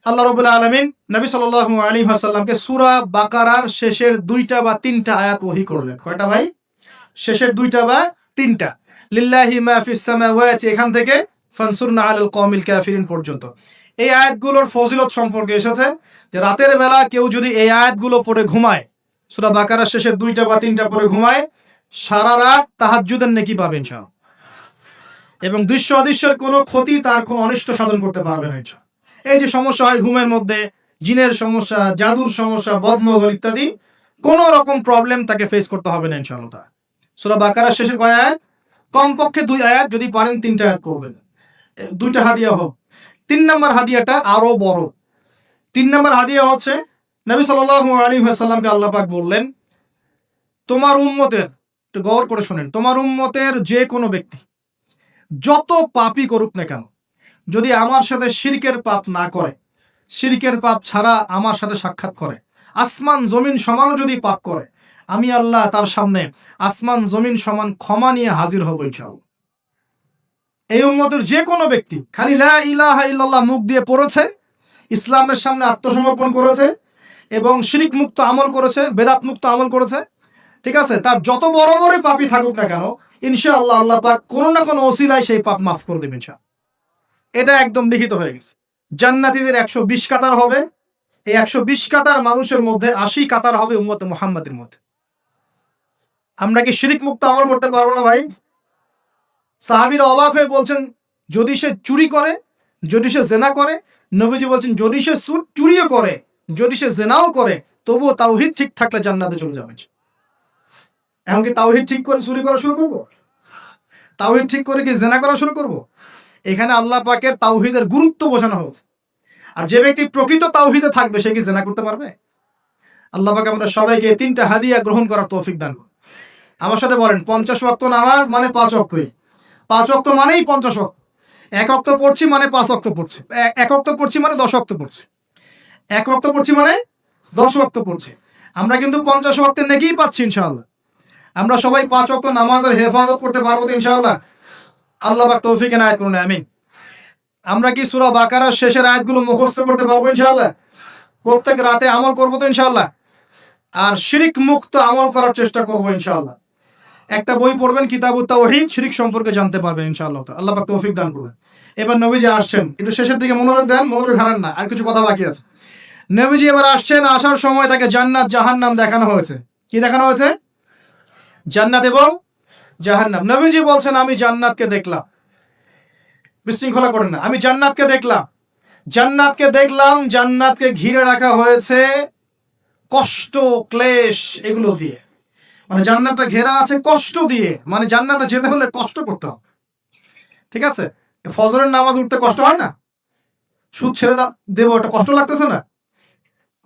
আল্লাহ রাব্বুল আলামিন নবী সাল্লাল্লাহু আলাইহি ওয়াসাল্লামকে সূরা বাকারার শেষের 2টা বা 3টা আয়াত ওহী করলেন। কয়টা ভাই? শেষের 2টা বা 3টা। লিল্লাহি মা ফিস সামাওয়াতি, এখান থেকে ফানসুরনা আলাল কওমিল কাফিরিন পর্যন্ত। এই আয়াতগুলোর ফজিলত সম্পর্কে এসেছে যে রাতের বেলা কেউ যদি এই আয়াতগুলো পড়ে ঘুমায়, সূরা বাকারার শেষে 2টা বা 3টা পড়ে ঘুমায়, সারা রাত তাহাজ্জুদের নেকি পাবে ইনশাআল্লাহ। এবং দৃশ্য অদৃশ্যের কোনো ক্ষতি, তার কোনো অনিষ্ট সাধন করতে পারবে না ইনশাআল্লাহ। এই যে সমস্যা হয় ঘুমের মধ্যে, জিনের সমস্যা, জাদুর সমস্যা, বদনজর ইত্যাদি, কোনো রকম প্রবলেম তাকে ফেস করতে হবে না ইনশাআল্লাহ। সূরা বাকারার শেষের কয় আয়াত? কমপক্ষে 2 আয়াত, যদি পারেন 3টা আয়াত পড়বেন। 2টা হাদিয়া হোক। 3 নম্বর হাদিয়াটা আরো বড়। 3 নম্বর হাদিয়া হচ্ছে, নবী সাল্লাল্লাহু আলাইহি ওয়াসাল্লামকে আল্লাহ পাক বললেন, তোমার উম্মতের, একটু গৌর করে শুনেন, তোমার উম্মতের যে কোনো ব্যক্তি যত পাপই করুক না কেন, যদি আমার সাথে শিরকের পাপ না করে, শিরকের পাপ ছাড়া আমার সাথে সাক্ষাৎ করে, আসমান জমিন সমানও যদি পাপ করে, আমি আল্লাহ তার সামনে আসমান জমিন সমান ক্ষমা নিয়ে হাজির হব ইনশাআল্লাহ। এই উম্মতের যে কোনো ব্যক্তি খালি লা ইলাহা ইল্লাল্লাহ মুখ দিয়ে পড়েছে, ইসলামের সামনে আত্মসমর্পণ করেছে এবং শিরক মুক্ত আমল করেছে, বেদাত মুক্ত আমল করেছে, ঠিক আছে, তার যত বড় বড় পাপই থাকুক না কেন, ইনশাআল্লাহ আল্লাহ পাক কোনো না কোনো ওসিলায় সেই পাপ মাফ করে দেবেন ইনশাআল্লাহ। এটা একদম লিখিত হয়ে গেছে। জান্নাতীদের 120 কাতার হবে। এই 120 কাতার মানুষের মধ্যে 80 কাতার হবে উম্মতে মুহাম্মাদের মধ্যে। আমরা কি শিরক মুক্ত আমল করতে পারবো না ভাই? সাহাবীরা অবাক হয়ে বলছেন, যদি সে চুরি করে, যদি সে জেনা করে, নবীজি বলছেন যদি সে চুরিও করে, যদি সে জেনাও করে, তবুও তাওহীদ ঠিক থাকলে জান্নাতে চলে যাবে। এমনকি তাওহীদ ঠিক করে চুরি করা শুরু করব? তাওহীদ ঠিক করে কি জেনা করা শুরু করব? এখানে আল্লাহ পাকের তাওহীদের গুরুত্ব বোঝানো হয়েছে। আর যে ব্যক্তি প্রকৃত তাওহীদে থাকবে, সে কি জেনা করতে পারবে? আল্লাহ পাক আমরা সবাইকে 3টা হাদিয়া গ্রহণ করার তৌফিক দান করুন। আমার সাথে বলেন, 50 ওয়াক্ত নামাজ মানে 5 ওয়াক্তই। 5 ওয়াক্ত মানেই 50 ওয়াক্ত। 1 ওয়াক্ত পড়ছি মানে 5 ওয়াক্ত পড়ছি। 1 ওয়াক্ত পড়ছি মানে 10 ওয়াক্ত পড়ছি। 1 ওয়াক্ত পড়ছি মানে 10 ওয়াক্ত পড়ছি। আমরা কিন্তু 50 ওয়াক্তের নেকিই পাচ্ছি ইনশাআল্লাহ। আমরা সবাই 5 ওয়াক্ত নামাজের হেফাজত করতে পারবো তো ইনশাআল্লাহ? আল্লাহ পাক তৌফিক এনায়েত করুন, আমিন। আমরা কি সূরা বাকারার শেষের আয়াতগুলো মুখস্থ করতে পারবো ইনশাআল্লাহ? প্রত্যেক রাতে আমল করবো তো ইনশাআল্লাহ? আর শিরক মুক্ত আমল করার চেষ্টা করবো ইনশাআল্লাহ। একটা বই পড়বেন, কিতাবুত তাওহীদ, শিরক সম্পর্কে জানতে পারবেন ইনশাআল্লাহ। আল্লাহ পাক তৌফিক দান করবেন। এবার নবীজি আসছেন, একটু শেষের দিকে মনোযোগ দেন, মনোযোগ হারান না, আর কিছু কথা বাকি আছে। নবীজি এবার আসছেন, আসার সময় তাকে জান্নাত জাহান্নাম দেখানো হয়েছে। কি দেখানো হয়েছে? জান্নাত এবং জাহান্নাম। নবীজি বলছেন, আমি জান্নাতকে দেখলাম। বিশৃঙ্খলা করেন না, আমি জান্নাতকে দেখলাম। জান্নাতকে দেখলাম, জান্নাতকে ঘিরে রাখা হয়েছে কষ্ট, ক্লেশ, এগুলো দিয়ে। মানে জান্নাতটা ঘেরা আছে কষ্ট দিয়ে, মানে জান্নাতে যেতে হলে কষ্ট করতে হবে। ঠিক আছে, ফজরের নামাজ উঠতে কষ্ট হয় না? সুদ ছেড়ে দেবো, এটা কষ্ট লাগতেছে না?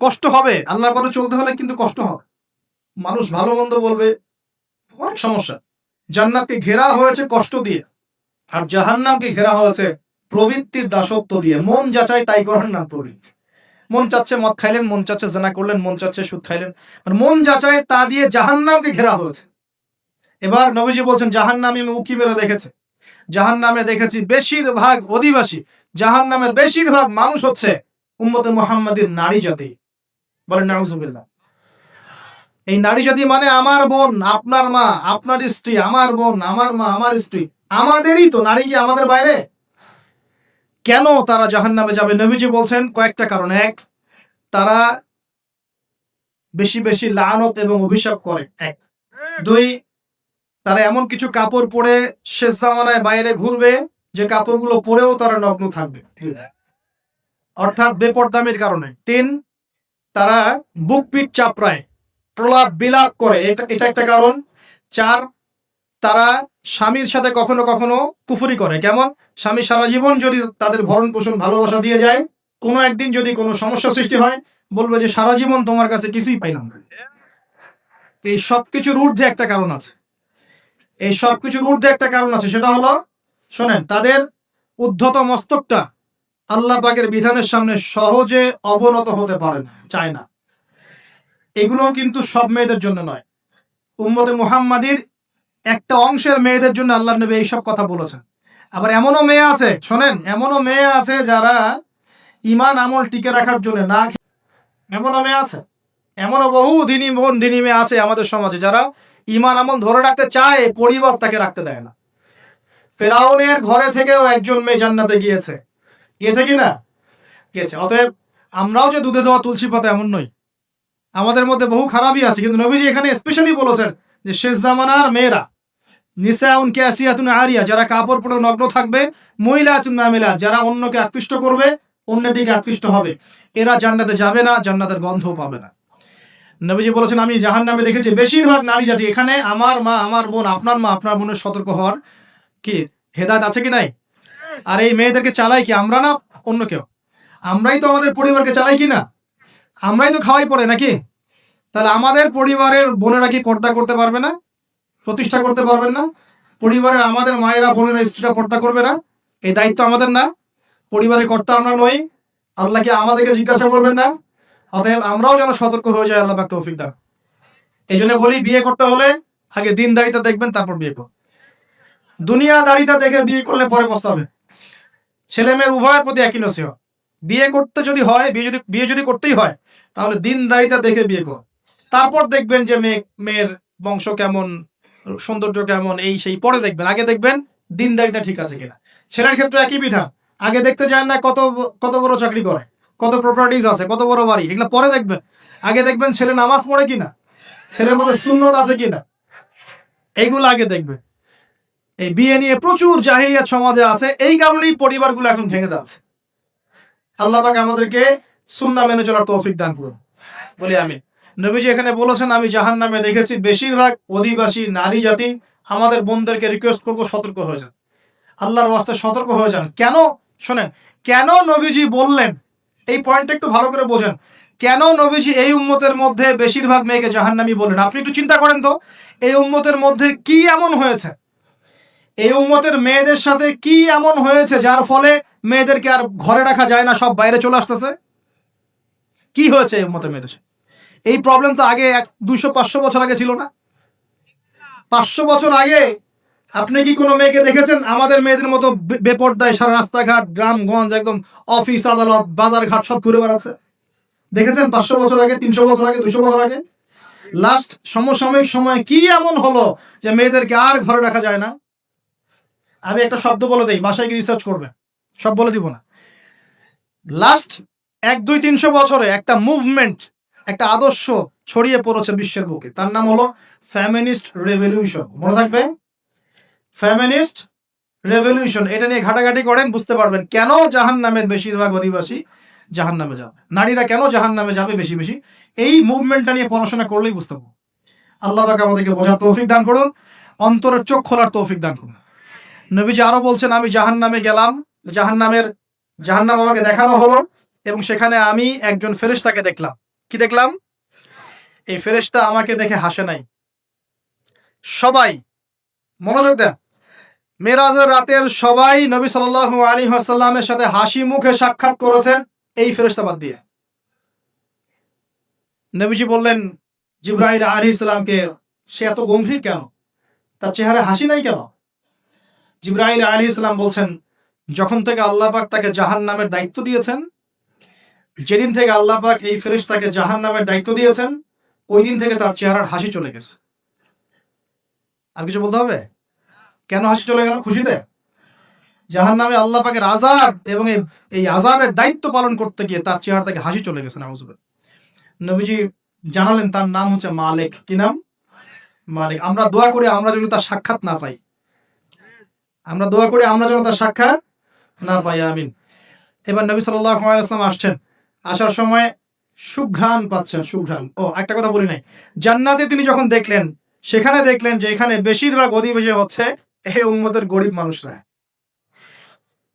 কষ্ট হবে। আল্লাহর পথে চলতে হলে কিন্তু কষ্ট হবে। মানুষ ভালো মন্দ বলবে, অনেক সমস্যা। জান্নাতকে ঘেরা হয়েছে কষ্ট দিয়ে, আর জাহান্নামকে ঘেরা হয়েছে প্রবৃত্তির দাসত্ব দিয়ে। মন যাচাই তাই করার নাম প্রবৃত্তি। মন চাচ্ছে মদ খাইলেন, মন চাচ্ছে জেনা করলেন, মন চাচ্ছে সুদ খাইলেন, মানে মন যাচাই তা দিয়ে জাহান্নামকে ঘেরা হয়েছে। এবার নবীজি বলছেন, জাহান্নামে আমি উকি মেরে দেখেছি, জাহান্নামে দেখেছি বেশিরভাগ অধিবাসী, জাহান্নামের বেশিরভাগ মানুষ হচ্ছে উম্মতে মুহাম্মাদের নারী জাতি। বলেন নাউজুবিল্লাহ। এই নারী জাতি মানে আমার বোন, আপনার মা, আপনার স্ত্রী, আমার বোন, আমার মা, আমার স্ত্রী, আমাদেরই তো। নারী কি আমাদের বাইরে? কেন তারা জাহান্নামে যাবে? নবীজি বলছেন কয়েকটা কারণ। 1, তারা বেশি বেশি লানত এবং অভিশাপ করে। 1, 2, তারা এমন কিছু কাপড় পরে শেষ জামানায় বাইরে ঘুরবে, যে কাপড়গুলো পরেও তারা নগ্ন থাকবে, অর্থাৎ বেপরদামির কারণে। 3, তারা বুক পিঠ চাপড়ায়, প্রলাপ বিলাপ করে, এটা একটা কারণ। 4, তারা স্বামীর সাথে কখনো কখনো কুফরি করে। কেমন? স্বামী সারা জীবন যদি তাদের ভরণ পোষণ ভালোবাসা দিয়ে যায়, কোনো একদিন যদি কোনো সমস্যা সৃষ্টি হয়, বলবে যে সারা জীবন তোমার কাছে কিছুই পাইলাম না। এই সবকিছুর ঊর্ধ্বে একটা কারণ আছে। এই সবকিছুর ঊর্ধ্বে একটা কারণ আছে, সেটা হলো, শোনেন, তাদের উদ্ধত মস্তকটা আল্লাহ পাকের বিধানের সামনে সহজে অবনত হতে পারে না, চায় না। এগুলো কিন্তু সব মেয়েদের জন্য নয়, উম্মতে মুহাম্মাদির একটা অংশের মেয়েদের জন্য আল্লাহর নবী এইসব কথা বলেছেন। আবার এমনও মেয়ে আছে, শোনেন, এমনও মেয়ে আছে যারা ঈমান আমল টিকে রাখার জন্য না, এমনও মেয়ে আছে, এমনও বহু দিনী বোন, দিনী মেয়ে আছে আমাদের সমাজে, যারা ঈমান আমল ধরে রাখতে চায়, পরিবার তাকে রাখতে দেয় না। ফেরাউনের ঘরে থেকেও একজন মেয়ে জান্নাতে গিয়েছে, গিয়েছে কিনা? গেছে। অতএব আমরাও যে দুধে দেওয়া তুলসী পাতা এমন নই, আমাদের মধ্যে বহু খারাপই আছে, কিন্তু নবীজি এখানে স্পেশালি বলেছেন যে শেষ জামানার মেয়েরা নিসাউন কাসিয়াতুন আরিয়া, যারা কাপড় পরে নগ্ন থাকবে, মহিলাতুন মামিলাত, যারা অন্যকে আকৃষ্ট করবে, অন্যটিকে আকৃষ্ট হবে, এরা জান্নাতে যাবে না, জান্নাতের গন্ধও পাবে না। নবীজি বলেছেন আমি জাহান্নামে দেখেছি বেশিরভাগ নারী জাতি। এখানে আমার মা, আমার বোন, আপনার মা, আপনার বোনের সতর্ক হওয়ার কি হেদায়েত আছে কি নাই? আর এই মেয়েদেরকে চালাই কি আমরা না অন্য কেউ? আমরাই তো আমাদের পরিবারকে চালাই কি না? আমরাই তো খাওয়াই পড়ে নাকি? তাহলে আমাদের পরিবারের বোনেরা কি পর্দা করতে পারবে না, প্রতিষ্ঠা করতে পারবেন না? পরিবারের আমাদের মায়েরা, বোনেরা, স্ত্রীরা পর্দা করবে না? এই দায়িত্ব আমাদের না? পরিবারের কর্তা আমরা নই? আল্লাহ কি আমাদেরকে জিজ্ঞাসা করবেন না? অতএব আমরাও যেন সতর্ক হয়ে যায়, আল্লাহ পাক তৌফিক দান। এই জন্য বলি, বিয়ে করতে হলে আগে দিনদারিতা দেখবেন, তারপর বিয়ে করুন। দুনিয়াদারিতা দেখে বিয়ে করলে পরে পস্তাবে। ছেলে মেয়ের উভয়ের প্রতি একই নসিহত, বিয়ে করতে যদি হয়, বিয়ে যদি করতেই হয়, তাহলে দিনদারিতা দেখে বিয়ে করুন। তারপর দেখবেন যে মেয়ের বংশ কেমন, সৌন্দর্য কেমন, এই সেই পরে দেখবেন। আগে দেখবেন দিনদারিতা ঠিক আছে কিনা। ছেলের ক্ষেত্রে একই বিধান, আগে দেখতে চান না কত কত বড় চাকরি করে, কত প্রপার্টিজ আছে, কত বড় বাড়ি, এগুলো পরে দেখবেন। আগে দেখবেন ছেলে নামাজ পড়ে কিনা, ছেলের মধ্যে সুন্নত আছে কিনা, এইগুলো আগে দেখবেন। এই বিয়ে নিয়ে প্রচুর জাহিলিয়াত সমাজে আছে, এই কারণেই পরিবারগুলো এখন ভেঙে যাচ্ছে। আল্লাহ পাক আমাদেরকে সুন্নাহ মেনে চলার তৌফিক দান করুন, বলি আমিন। নবীজি এখানে বলেছেন আমি জাহান্নামে দেখেছি বেশিরভাগ অধিবাসী নারী জাতি। আমাদের বোনদেরকে রিকোয়েস্ট করবো, সতর্ক হয়ে যান, আল্লাহর ওয়াস্তে সতর্ক হয়ে যান। কেন শোনেন, কেন নবীজি বললেন, এই পয়েন্টটা একটু ভালো করে বোঝেন। কেন নবীজি এই উম্মতের মধ্যে বেশিরভাগ মেয়েকে জাহান্নামী বললেন? আপনি একটু চিন্তা করেন তো, এই উম্মতের মধ্যে কি এমন হয়েছে, এই উম্মতের মেয়েদের সাথে কি এমন হয়েছে যার ফলে মেয়েদেরকে আর ঘরে রাখা যায় না, সব বাইরে চলে আসতেছে? কি হয়েছে এই উম্মতের মেয়েদের সাথে? এই প্রবলেম তো আগে 200-500 বছর আগে ছিল না। 500 বছর আগে আপনি কি কোনো মেয়েকে দেখেছেন আমাদের মেয়েদের মতো বেপর্দায় সারা রাস্তাঘাট, গ্রামগঞ্জ, একদম অফিস আদালত বাজার ঘাট সব ঘুরে বেড়াচ্ছে? দেখেছেন 500 বছর আগে, 300 বছর আগে, 200 বছর আগে? লাস্ট সমসাময়িক সময়ে কি এমন হলো যে মেয়েদেরকে আর ঘরে রাখা যায় না? আমি একটা শব্দ বলে দেই, বাসায় গিয়ে রিসার্চ করবে, সব বলে দিব না। লাস্ট 100-200-300 বছরে একটা মুভমেন্ট, একটা আদর্শ ছড়িয়ে পড়েছে বিশ্বের বুকে, তার নাম হলো ফেমিনিস্ট রেভলিউশন। মনে থাকবে, ফেমিনিস্ট রেভলিউশন। এটা নিয়ে ঘাটাঘাটি করেন, বুঝতে পারবেন কেন জাহান্নামের বেশিরভাগ অধিবাসী জাহান্নামে যাবে, নারীরা কেন জাহান্নামে যাবে বেশি বেশি। এই মুভমেন্টটা নিয়ে পড়াশোনা করলেই বুঝতে পারবো। আল্লাহ পাক আমাদেরকে বোঝার তৌফিক দান করুন, অন্তরের চোখ খোলার তৌফিক দান করুন। নবীজি আরো বলছেন আমি জাহান্নামে গেলাম, জাহান্নাম আমাকে দেখানো হলো, এবং সেখানে আমি একজন ফেরেশতাকে দেখলাম। কি দেখলাম? এই ফেরেশতা আমাকে দেখে হাসে নাই। সবাই মনোযোগ দেন, মেরাজের রাতের সবাই নবী সাল্লাল্লাহু আলাইহি ওয়াসাল্লামের সাথে হাসি মুখে সাক্ষাৎ করেছেন এই ফেরেশতা বাদ দিয়ে। নবীজি বললেন জিবরাইল আলাইহিস সালামকে, সে এত গম্ভীর কেন, তার চেহারা হাসি নাই কেন? জিবরাইল আলাইহিস সালাম বলছেন যখন থেকে আল্লাহ পাক তাকে জাহান্নামের দায়িত্ব দিয়েছেন, যেদিন থেকে আল্লাহ পাক এই ফেরেশতাকে জাহান্নামের দায়িত্ব দিয়েছেন, ওই দিন থেকে তার চেহারার হাসি চলে গেছে। আর কিছু বলতে হবে? কেন হাসি চলে গেল? খুশিতে? জাহান্নামে আল্লাহ পাকের আযাব এবং এই আযাবের দায়িত্ব পালন করতে গিয়ে তার চেহারা থেকে হাসি চলে গেছে। নাউযুবিল্লাহ। নবীজি জানালেন তার নাম হচ্ছে মালিক। কি নাম? মালিক। আমরা দোয়া করি আমরা যেন তার সাক্ষাৎ না পাই, আমরা দোয়া করি আমরা যেন তার সাক্ষাৎ না পাই, আমিন। এবার নবী সাল্লাল্লাহু আলাইহি ওয়াসাল্লাম আসছেন, আসার সময় সুঘ্রাণ পাচ্ছেন, সুঘ্রাণ। ও একটা কথা বলি নাই, জান্নাতে তিনি যখন দেখলেন, সেখানে দেখলেন যে এখানে বেশিরভাগ অধিবাসী হচ্ছে এই উম্মতের গরিব মানুষরা।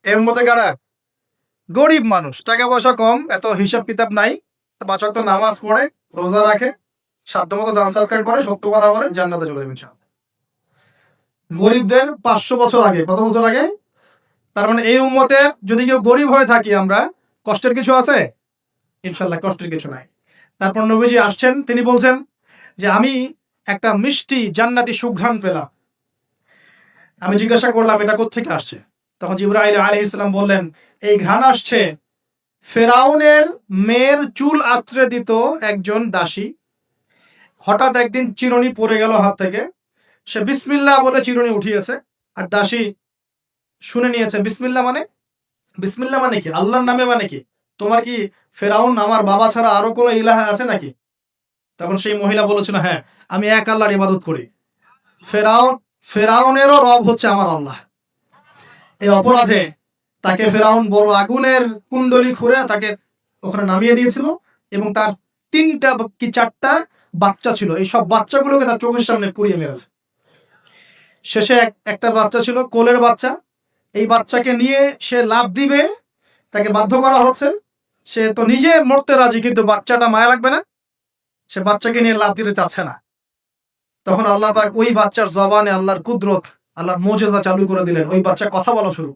এই উম্মতে কারা? গরিব মানুষ, টাকা পয়সা কম, এত হিসাব কিতাব নাই, 5 ওয়াক্ত নামাজ পড়ে, রোজা রাখে, সাধ্যমতো দান সদকা করে, সত্য কথা বলে, জান্নাতে চলে যাবেন ইনশাআল্লাহ। গরিবদের 500 বছর আগে, কত বছর আগে? তার মানে এই উম্মতের যদি কেউ গরিব হয়ে থাকি আমরা, কষ্টের কিছু আছে? ইনশাআল্লাহ কষ্টের কিছু নাই। তারপর নবীজি আসছেন, তিনি বলছেন যে আমি একটা মিষ্টি জান্নাতি সুঘ্রাণ পেলাম। আমি জিজ্ঞাসা করলাম এটা কোত্থেকে আসছে? তখন জিবরাইল আলাইহিস সালাম বললেন এই ঘ্রাণ আসছে ফেরাউনের মেয়ের চুল আঁচড়ে দিত একজন দাসী। হঠাৎ একদিন চিরুনি পড়ে গেল হাত থেকে, সে বিসমিল্লাহ বলে চিরুনি উঠিয়েছে, আর দাসী শুনে নিয়েছে। বিসমিল্লাহ মানে কি? আল্লাহর নামে মানে কি? তোমার কি ফেরাউন আমার বাবা ছাড়া আরো কোনো ইলাহা আছে নাকি? তখন সেই মহিলা বলেছিল, হ্যাঁ, আমি এক আল্লাহর ইবাদত করি। ফেরাউনেরও রব হচ্ছে আমার আল্লাহ। এই অপরাধে তাকে ফেরাউন বড় আগুনের কুণ্ডলি খুঁড়ে তাকে ওখানে নামিয়ে দিয়েছিল, এবং তার 3টা কি 4টা বাচ্চা ছিল, এই সব বাচ্চাগুলোকে তার চোখের সামনে পুড়িয়ে মেরেছে। শেষে একটা বাচ্চা ছিল, কোলের বাচ্চা, এই বাচ্চাকে নিয়ে সে লাফ দিবে, তাকে বাধ্য করা হচ্ছে, সে তো নিজে মরতে রাজি, কিন্তু বাচ্চাটা মায়া লাগবে না, সে বাচ্চাকে নিয়ে লাফ দিতে চাচ্ছে না। তখন আল্লাহ পাক ওই বাচ্চার জবানে আল্লাহর কুদরত, আল্লাহর মুজিজা চালু করে দিলেন। ওই বাচ্চা কথা বলা শুরু।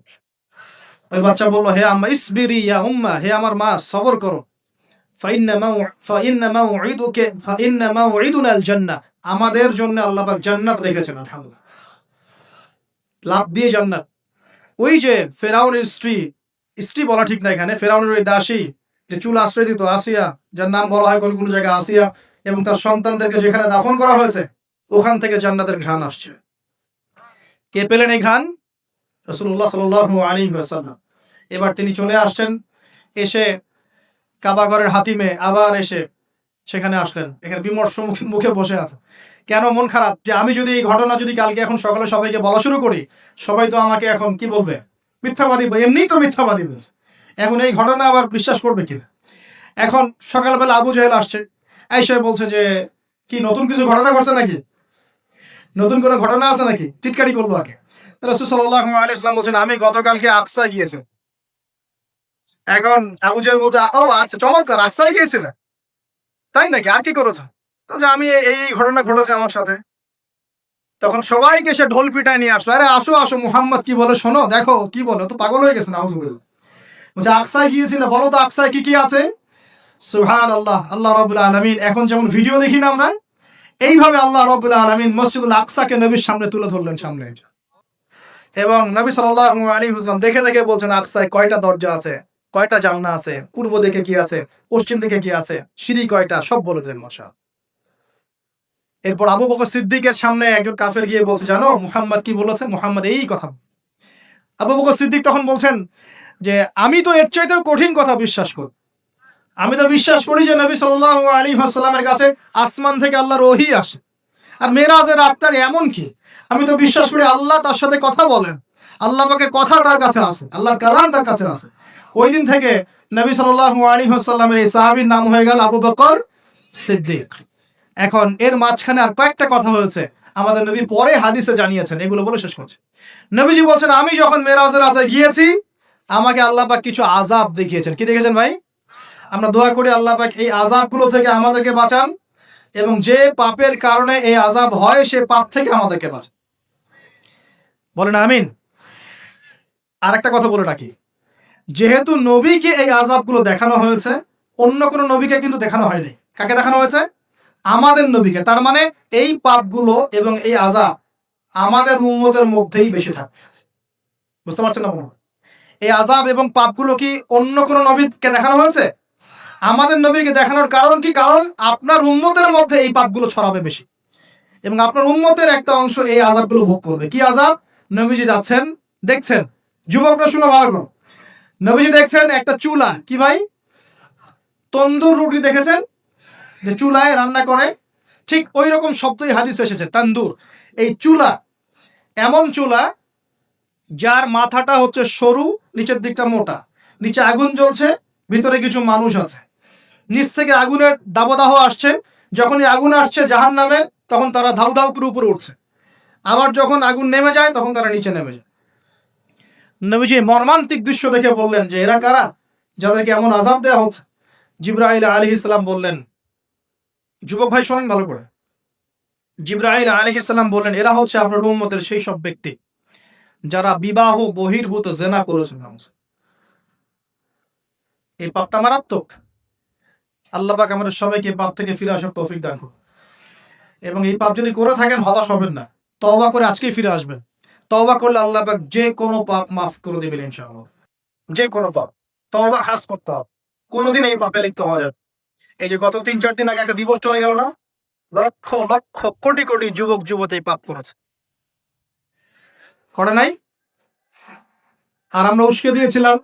ওই বাচ্চা বলল, হে আম্মা ইসবিরি ইয়া উম্মা, হে আমার মা সবর করো। ফাইন্না মাউইদুনাল জান্নাহ, আমাদের জন্য আল্লাহ পাক জান্নাত রেখেছেন। আলহামদুলিল্লাহ, লাভ দিয়ে জান্নাত। ওই যে ফেরাউনের স্ত্রী বলা ঠিক না এখানে, ফেরাউনের ওই দাসী যে চুল আশ্রয় দিত, আসিয়া, যার নাম বলা হয় কোন কোন জায়গায় আসিয়া, এবং তার সন্তানদেরকে যেখানে দাফন করা হয়েছে ওখান থেকে জান্নাতের ঘ্রাণ আসছে। কে পেলেন এই ঘ্রাণ? রাসূলুল্লাহ সাল্লাল্লাহু আলাইহি ওয়াসাল্লাম। এবার তিনি চলে আসছেন, এসে কাবা ঘরের হাতিমে আবার এসে সেখানে আসলেন। এখানে বিমর্ষ মুখে বসে আছে। কেন মন খারাপ? যে আমি যদি এই ঘটনা যদি কালকে এখন সকালে সবাইকে বলা শুরু করি, সবাই তো আমাকে এখন কি বলবে? মিথ্যাবাদী। এমনিই তো মিথ্যাবাদী বলছে, এখন এই ঘটনা আবার বিশ্বাস করবে কিনা? এখন সকালবেলা আবু জাহেল আসছে, আইসা বলছে যে কি নতুন কিছু ঘটনা ঘটছে নাকি, নতুন কোনো ঘটনা আছে নাকি, টিটকারি করলো আগে। রাসূল সাল্লাল্লাহু আলাইহি ওয়াসাল্লাম বলছেন, আমি গতকালকে আকসা গিয়েছি। এখন আবু জাহেল বলছে, ও আচ্ছা, চমৎকার, আকসায় গিয়েছিল, তাই নাকি, আর কি করেছো? তো যে আমি এই ঘটনা ঘটেছে আমার সাথে। তখন সবাইকে সে ঢোল পিটায় নিয়ে আসলো, আরে আসো আসো, মুহাম্মদ কি বলে শোনো, দেখো কি বলে, তো পাগল হয়ে গেছে। নাউজুবিল্লাহ। বলছে আকসায় গিয়েছিল, বলো তো আকসায় কি কি আছে? সুবহানাল্লাহ, আল্লাহ রাব্বুল আলামিন, এখন যেমন ভিডিও দেখি না আমরা, এইভাবে আল্লাহ রাব্বুল আলামিন মসজিদুল আকসাকে নবীর সামনে তুলে ধরলেন সামনে। এবং নবী সাল্লাল্লাহু আলাইহি ওয়াসাল্লাম দেখে দেখে বলছেন, আকসায় কয়টা দরজা আছে, কয়টা জানলা আছে, পূর্ব দিকে কি আছে, পশ্চিম দিকে কি আছে, সিঁড়ি কয়টা, সব বলে দিলেন। মাশাআল্লাহ। এরপর আবু বকর সিদ্দিকের সামনে একজন কাফের গিয়ে বলছে, জানো মুহাম্মদ কি বলেছে? মুহাম্মদ এই কথা। আবু বকর সিদ্দিক তখন বলছেন যে আমি তো এর চাইতেও কঠিন কথা বিশ্বাস করি। আমি তো বিশ্বাস করি যে নবী সাল্লাল্লাহু আলাইহি ওয়াসাল্লামের কাছে আসমান থেকে আল্লাহর ওহী আসে, আর মেরাজের রাতটার এমন কি, আমি তো বিশ্বাস করি আল্লাহ তার সাথে কথা বলেন, আল্লাহ পাকের কথা তার কাছে আছে, আল্লাহর কালাম তার কাছে আছে। ওই দিন থেকে নবী সাল্লাল্লাহু আলাইহি ওয়াসাল্লামের এই সাহাবীর নাম হয়ে গেল আবু বকর সিদ্দিক। এখন এর মাঝখানে আর কয়েকটা কথা হয়েছে, আমাদের নবী পরে হাদিসে জানিয়েছেন, এগুলো বলে শেষ করছে। নবীজি বলছেন, আমি যখন মেরাজের রাতে গিয়েছি, আমাকে আল্লাহ পাক কিছু আযাব দেখিয়েছেন। কি দেখেছেন ভাই? আমরা দোয়া করি আল্লাহ পাক এই আযাবগুলো থেকে আমাদেরকে বাঁচান, এবং যে পাপের কারণে এই আযাব হয় সে পাপ থেকে আমাদেরকে বাঁচান। বলেন আমিন। আর একটা কথা বলে রাখি, যেহেতু নবীকে এই আযাবগুলো দেখানো হয়েছে, অন্য কোনো নবীকে কিন্তু দেখানো হয়নি। কাকে দেখানো হয়েছে? আমাদের নবীকে। তার মানে এই পাপগুলো এবং এই আযাব আমাদের উম্মতের মধ্যেই বেশি থাকবে। বুঝতে পারছেন না মনে হয়? এই আযাব এবং পাপগুলো কি অন্য কোনো নবীকে দেখানো হয়েছে? আমাদের নবীকে দেখানোর কারণ কি? কারণ আপনার উম্মতের মধ্যে এই পাপগুলো ছড়াবে বেশি, এবং আপনার উম্মতের একটা অংশ এই আযাবগুলো ভোগ করবে। কি আযাব? নবীজি যাচ্ছেন, দেখছেন, যুবকরা শুনো ভালো করো, নবীজি দেখছেন একটা চুলা, কি ভাই, তন্দুর রুটি দেখেছেন যে চুলায় রান্না করে, ঠিক ওই রকম শব্দই হাদিসে এসেছে, তান্দুর। এই চুলা, এমন চুলা যার মাথাটা হচ্ছে সরু, নিচের দিকটা মোটা, নিচে আগুন জ্বলছে, ভিতরে কিছু মানুষ আছে, নিচ থেকে আগুনের দাবদাহ আসছে। যখনই আগুন আসছে জাহান্নামের, তখন তারা ধাউ ধাউ করে উপরে উঠছে, আবার যখন আগুন নেমে যায় তখন তারা নিচে নেমে যায়। নবীজি মর্মান্তিক দৃশ্য দেখে বললেন যে এরা কারা, যাদেরকে এমন আযাব দেওয়া হচ্ছে? জিবরাইল আলাইহিস সালাম বললেন, যুবক ভাই শোনেন ভালো করে, জিবরাইল আলাইহিস সালাম বললেন, এরা হচ্ছে আপনার উম্মতের সেই সব ব্যক্তি যারা বিবাহ বহির্ভূত জিনা করেছেন। এই পাপটা মারাত্মক। আল্লাহ পাক আমাদের সবাইকে পাপ থেকে ফিরে আসার তৌফিক দান করুন। এবং এই পাপ যদি করে থাকেন, হতাশ হবেন না, তওবা করে আজকেই ফিরে আসবেন। তওবা করলে আল্লাহ পাক যে কোনো পাপ মাফ করে দিবেন ইনশাআল্লাহ। যে কোনো পাপ, তওবা খাস করতে হবে, কোনোদিন এই পাপে লিপ্ত হওয়া যাবে। এই যে গত 3-4 দিন আগে একটা দিবস চলে গেল না, লক্ষ লক্ষ কোটি কোটি যুবক যুবতী পাপ করেছে, করে নাই? আর আমরা উস্কে দিয়েছিলাম,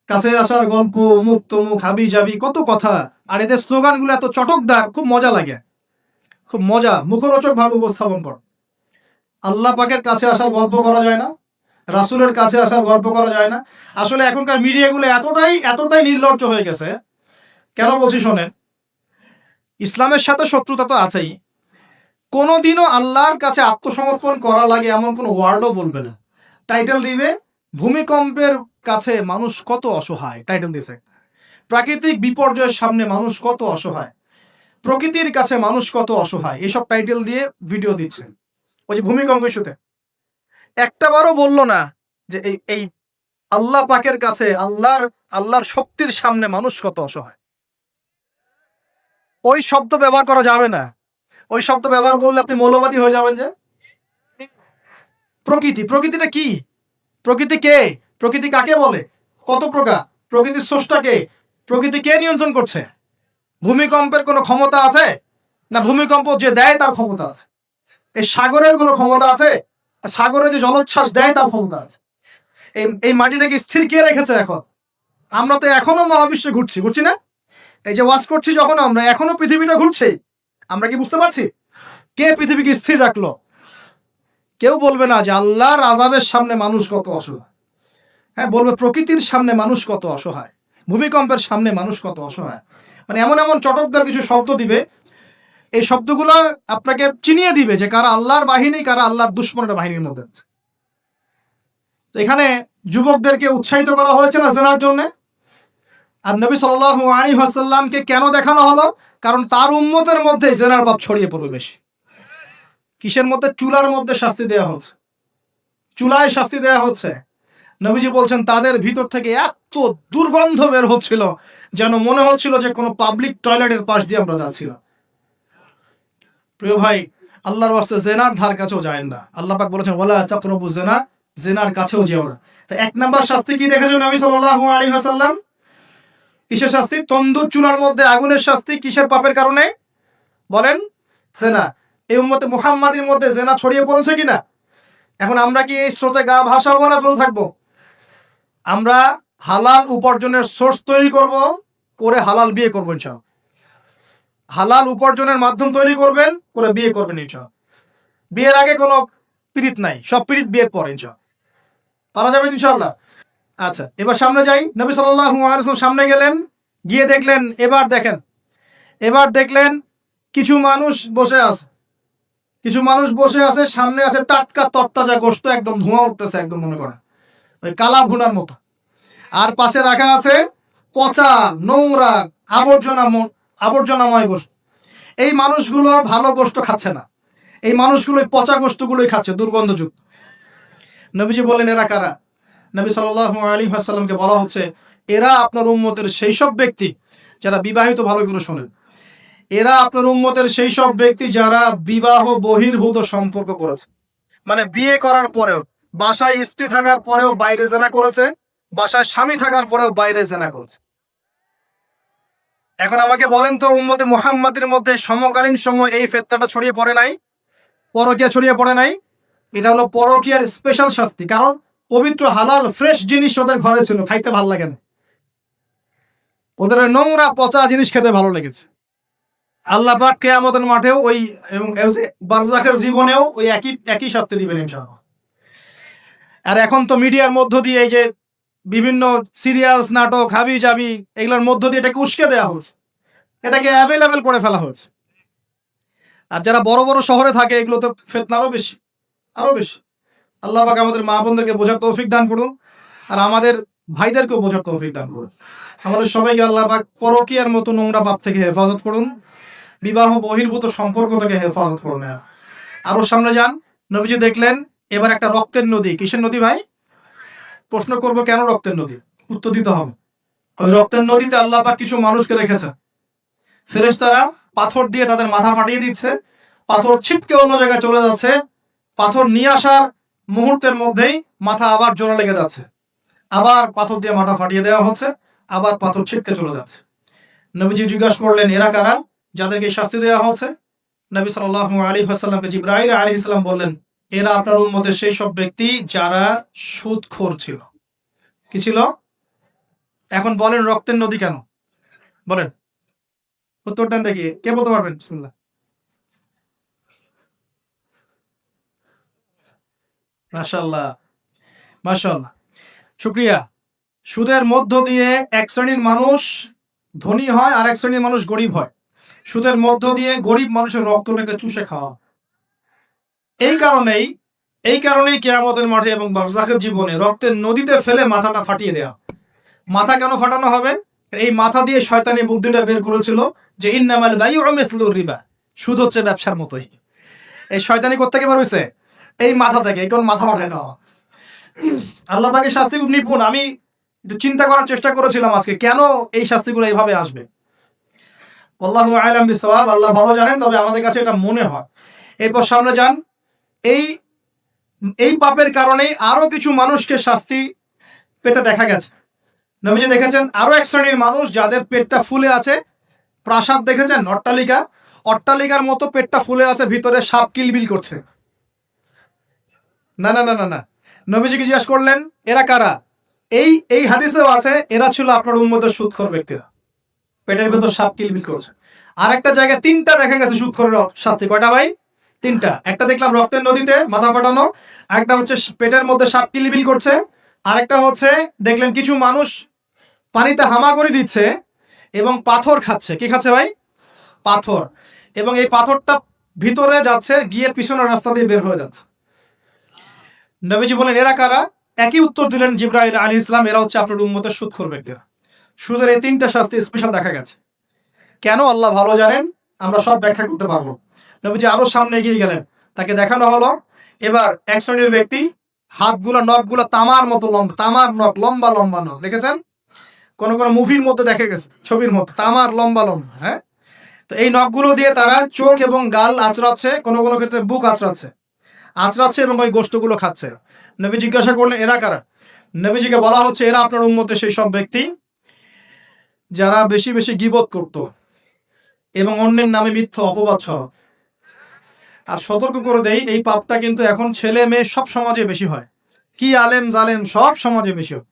কাছে আসার গল্প, অমুক তমুক, হাবি যাবি, কত কথা। আর এদের স্লোগানগুলো এত চটকদার, খুব মজা লাগে, খুব মজা, মুখরোচক ভাবে উপস্থাপন কর। আল্লাহ পাকের কাছে আসার গল্প করা যায় না, রাসূলের কাছে আসার গল্প করা যায় না। আসলে এখনকার মিডিয়াগুলো এতটাই নির্লজ্জ হয়ে গেছে। কেন বলছি শোনেন, ইসলামের সাথে শত্রুতা তো আছেই, কোনোদিনও আল্লাহর কাছে আত্মসমর্পণ করা লাগে এমন কোনো ওয়ার্ডও বলবে না। টাইটেল দিবে ভূমিকম্পের কাছে মানুষ কত অসহায়, টাইটেল দিয়েছে। প্রাকৃতিক বিপর্যয়ের সামনে মানুষ কত অসহায়, প্রকৃতির কাছে মানুষ কত অসহায়, এসব টাইটেল দিয়ে ভিডিও দিচ্ছে। ওই যে ভূমিকম্প ইস্যুতে একটা বারও বললো না যে এই আল্লাহ পাকের কাছে, আল্লাহর শক্তির সামনে মানুষ কত অসহায়। ওই শব্দ ব্যবহার করা যাবে না। ওই শব্দ ব্যবহার করলে আপনি মৌলবাদী হয়ে যাবেন। যে প্রকৃতিটা কি, প্রকৃতি কে, প্রকৃতি কাকে বলে, কত প্রকার, প্রকৃতির স্রষ্টা কে, প্রকৃতি কে নিয়ন্ত্রণ করছে? ভূমিকম্পের কোনো ক্ষমতা আছে না? ভূমিকম্প যে দেয় তার ক্ষমতা আছে। এই সাগরের কোনো ক্ষমতা আছে? সাগরে যে জলোচ্ছ্বাস দেয় তার ক্ষমতা আছে। এই মাটিটাকে স্থির কে রেখেছে? এখন আমরা তো এখনো মহাবিশ্বে ঘুরছি না? এই যে ওয়াজ করছি যখন আমরা, এখনো পৃথিবীটা ঘুরছে। আমরা কি বুঝতে পারছি কে পৃথিবীকে স্থির রাখলো? কেউ বলবে না যে আল্লাহর আযাবের সামনে মানুষ কত অসহায়। হ্যাঁ, বলবে প্রকৃতির সামনে মানুষ কত অসহায়, ভূমিকম্পের সামনে মানুষ কত অসহায়। মানে এমন এমন চটকদার কিছু শব্দ দিবে, এই শব্দগুলো আপনাকে চিনিয়ে দিবে যে কারা আল্লাহর বাহিনী, কারা আল্লাহর দুশমনের বাহিনীর মধ্যে আছে। তো এখানে যুবকদেরকে উৎসাহিত করা হয়েছে না জেনার জন্য। আর নবী সাল্লাল্লাহু আলাইহি ওয়াসাল্লামকে কেন দেখানো হলো? কারণ তার উম্মতের মধ্যে জেনার পাপ ছড়িয়ে পড়বে বেশি। কিসের মধ্যে? চুলার মধ্যে শাস্তি দেওয়া হচ্ছে, চুলায় শাস্তি দেওয়া হচ্ছে। নবীজি বলছেন তাদের ভিতর থেকে এত দুর্গন্ধ বের হচ্ছিল যেন মনে হচ্ছিল যে কোনো পাবলিক টয়লেটের পাশ দিয়ে আমরা যাচ্ছিলাম। প্রিয় ভাই, আল্লাহর ওয়াস্তে জেনার ধার কাছেও যায় না। আল্লাহ পাক বলেছেন ওয়ালা তাকরাবু জিনা, জেনার কাছেও যেও না। তো এক নাম্বার শাস্তি কি দেখেছেন নবী সাল্লাল্লাহু আলাইহি ওয়াসাল্লাম? কিসের শাস্তি? তন্দুর চুলার মধ্যে আগুনের শাস্তি। কিসের পাপের কারণে? বলেন, জেনা। এই উম্মতে মুহাম্মাদের মধ্যে জেনা ছড়িয়ে পড়েছে কিনা? এখন আমরা কি এই স্রোতে গা ভাসাবো না দূরে থাকবো? আমরা হালাল উপার্জনের সোর্স তৈরি করব, করে হালাল বিয়ে করবো ইনশাআল্লাহ। হালাল উপার্জনের মাধ্যম তৈরি করবেন, করে বিয়ে করবেন ইনশাআল্লাহ। বিয়ের আগে কোনো পীড়িত নাই, সব পীড়িত বিয়ের পর ইনশাআল্লাহ পারা যাবে ইনশাআল্লাহ। আচ্ছা, এবার সামনে যাই। নবী সাল্লাল্লাহু আলাইহি ওয়াসাল্লাম সামনে গেলেন, গিয়ে দেখলেন, এবার দেখলেন কিছু মানুষ বসে আছে, সামনে আছে টাটকা তরতাজা গোশত, একদম ধোঁয়া উঠতেছে, একদম মনে করেন ওই কালা ভুনার মতো। আর পাশে রাখা আছে পচা, নোংরা, আবর্জনাময় গোশত। এই মানুষগুলো ভালো গোশত খাচ্ছে না, এই মানুষগুলো পচা গোশতগুলোই খাচ্ছে, দুর্গন্ধযুক্ত। নবীজি বলেন এরা কারা? নবী সাল্লাল্লাহু আলাইহি ওয়াসাল্লামকে বলা হচ্ছে এরা আপনার উম্মতের সেই সব ব্যক্তি যারা বিবাহিত, ভালো করে শোনেন, এরা আপনার উম্মতের সেই সব ব্যক্তি যারা বিবাহ বহির্ভূত সম্পর্ক করেছে। মানে বিয়ে করার পরেও, বাসায় স্ত্রী থাকার পরেও বাইরে জেনা করেছে, বাসায় স্বামী থাকার পরেও বাইরে জেনা করেছে। এখন আমাকে বলেন তো, উম্মতে মুহাম্মাদের মধ্যে সমকালীন সময় এই ফিতনাটা ছড়িয়ে পড়ে নাই? পরকীয়া ছড়িয়ে পড়ে নাই? এটা হলো পরকীয়ার স্পেশাল শাস্তি। কারণ পবিত্র হালাল ফ্রেশ জিনিস ওদের ঘরে ছিল, খাইতে ভালো লাগে না, ওদের নোংরা পচা জিনিস খেতে ভালো লেগেছে। আল্লাহ পাক কিয়ামতের মাঠেও ওই এবং বারজাখের জীবনেও ওই একই শাস্তি দিবেন ইনশাআল্লাহ। আর এখন তো মিডিয়ার মধ্য দিয়ে এই যে বিভিন্ন সিরিয়ালস, নাটক, হাবি জাবি, এগুলোর মধ্য দিয়ে এটাকে উস্কে দেওয়া হচ্ছে, এটাকে অ্যাভেলেবেল করে ফেলা হচ্ছে। আর যারা বড় বড় শহরে থাকে, এগুলো তো ফিতনা আরো বেশি। আল্লাহ পাক আমাদের মা বোনদেরকে বোঝার তৌফিক দান করুন, আর আমাদের ভাইদেরকেও বোঝার তৌফিক দান করুন। আমাদের সবাইকে আল্লাহ পাক পরকীয়ার মতো নোংরা পাপ থেকে হেফাজত করুন, বিবাহ বহির্ভূত সম্পর্ক থেকে হেফাজত করুন। আরো সামনে যান। নবীজি দেখলেন এবার একটা রক্তের নদী। কিসের নদী ভাই? প্রশ্ন করব কেন রক্তের নদী? উত্তর দিতে হবে। ওই রক্তের নদীতে আল্লাহ পাক কিছু মানুষকে রেখেছে, ফেরেশতারা পাথর দিয়ে তাদের মাথা ফাটিয়ে দিচ্ছে, পাথর ছিটকে অন্য জায়গায় চলে যাচ্ছে, পাথর নিয়ে আসার মুহূর্তের মধ্যেই মাথা আবার জোড়া লেগে যাচ্ছে, আবার পাথর দিয়ে মাথা ফাটিয়ে দেওয়া হচ্ছে, আবার পাথর ছিটকে চলে যাচ্ছে। নবীজি জিজ্ঞাসা করলেন এরা কারা যাদেরকে শাস্তি দেওয়া হচ্ছে? নবী সাল্লাল্লাহু আলাইহি ওয়াসাল্লামকে জিবরাইল আলাইহিস সালাম বললেন এরা আপনার উম্মতের সেই সব ব্যক্তি যারা সুদখোর ছিল। কি ছিল? এখন বলেন রক্তের নদী কেন? বলেন, উত্তরটা দেখি, কে বলতে পারবেন? বিসমিল্লাহ। মাশাআল্লাহ, মাশাআল্লাহ, শুক্রিয়া। সুদের মধ্য দিয়ে এক শ্রেণীর মানুষ ধনী হয় আর এক শ্রেণীর মানুষ গরিব হয়। সুদের মধ্য দিয়ে গরিব মানুষের রক্তটাকে চুষে খাওয়া। এই কারণেই কিয়ামতের মাঠে এবং বারজাখের জীবনে রক্তের নদীতে ফেলে মাথাটা ফাটিয়ে দেওয়া। মাথা কেন ফাটানো হবে? এই মাথা দিয়ে শয়তানি বুদ্ধিটা বের করেছিল যে ইন্নামাল বাইউ মিসলুর রিবা, সুদ হচ্ছে ব্যবসার মতোই। এই শয়তানি কোত্থেকে বের হইছে? এই মাথা থেকে। এই কোন মাথা ফাটাই দেওয়া। আল্লাহ পাকের শাস্তি খুব নিপুণ। আমি একটু চিন্তা করার চেষ্টা করেছিলাম আজকে কেন এই শাস্তিগুলো এইভাবে আসবে। আল্লাহু আ'লাম বিসওয়াব, আল্লাহ ভালো জানেন, তবে আমাদের কাছে এটা মনে হয়। এরপর সামনে যান। এই এই পাপের কারণেই আরো কিছু মানুষকে শাস্তি পেতে দেখা গেছে। নবীজি দেখেছেন আরো এক শ্রেণীর মানুষ যাদের পেটটা ফুলে আছে। প্রাসাদ দেখেছেন, অট্টালিকা, অট্টালিকার মতো পেটটা ফুলে আছে, ভিতরে সাপ কিলবিল করছে। না না না না না, নবীজিকে জিজ্ঞেস করলেন এরা কারা? এই এই হাদিসেও আছে এরা ছিল আপনার উম্মতের সুদখোর ব্যক্তিরা, পেটের ভেতর সাপ কিলবিল করছে। আর একটা জায়গায় তিনটা দেখা গেছে সুদখোরের শাস্তি। কয়টা ভাই? তিনটা। একটা দেখলাম রক্তের নদীতে মাথা ফাটানো, আরেকটা হচ্ছে পেটের মধ্যে সাপ কিলবিল করছে, আরেকটা হচ্ছে দেখলেন কিছু মানুষ পানিতে হামাগুড়ি দিচ্ছে এবং পাথর খাচ্ছে। কি খাচ্ছে ভাই? পাথর। এবং এই পাথরটা ভিতরে যাচ্ছে, গিয়ে পিছনের রাস্তা দিয়ে বের হয়ে যাচ্ছে। নবীজি বলেন এরা কারা? একই উত্তর দিলেন জিবরাইল আলাইহিস সালাম, এরা হচ্ছে আপনার উম্মতের সুদখোর ব্যক্তিরা। সুদের এই তিনটা শাস্তি স্পেশাল দেখা গেছে। কেন আল্লাহ ভালো জানেন, আমরা সব ব্যাখ্যা করতে পারবো। নবীজি আরো সামনে এগিয়ে গেলেন, তাকে দেখানো হলো এবার এক শ্রেণীর ব্যক্তি, হাতগুলো নখগুলো তামার মতো লম্বা, তামার নখ, লম্বা লম্বা নখ। দেখেছেন কোন কোন মুভির মধ্যে দেখা গেছে, ছবির মধ্যে তামার লম্বা লম্বা। হ্যাঁ, তো এই নখগুলো দিয়ে তারা চোখ এবং গাল আঁচড়াচ্ছে, কোনো কোনো ক্ষেত্রে বুক আঁচড়াচ্ছে এবং ওই গোশতগুলো খাচ্ছে। নবী জিজ্ঞাসা করলেন এরা কারা? নবীজিকে বলা হচ্ছে এরা আপনার উম্মতের সেই সব ব্যক্তি যারা বেশি বেশি গীবত করত এবং অন্যের নামে মিথ্যা অপবাদ ছড়াত। আর সতর্ক করে দেই, এই পাপটা কিন্তু এখন ছেলে মেয়ে সব সমাজে বেশি হয়। কি আলেম জালেম সব সমাজে বেশি হয়।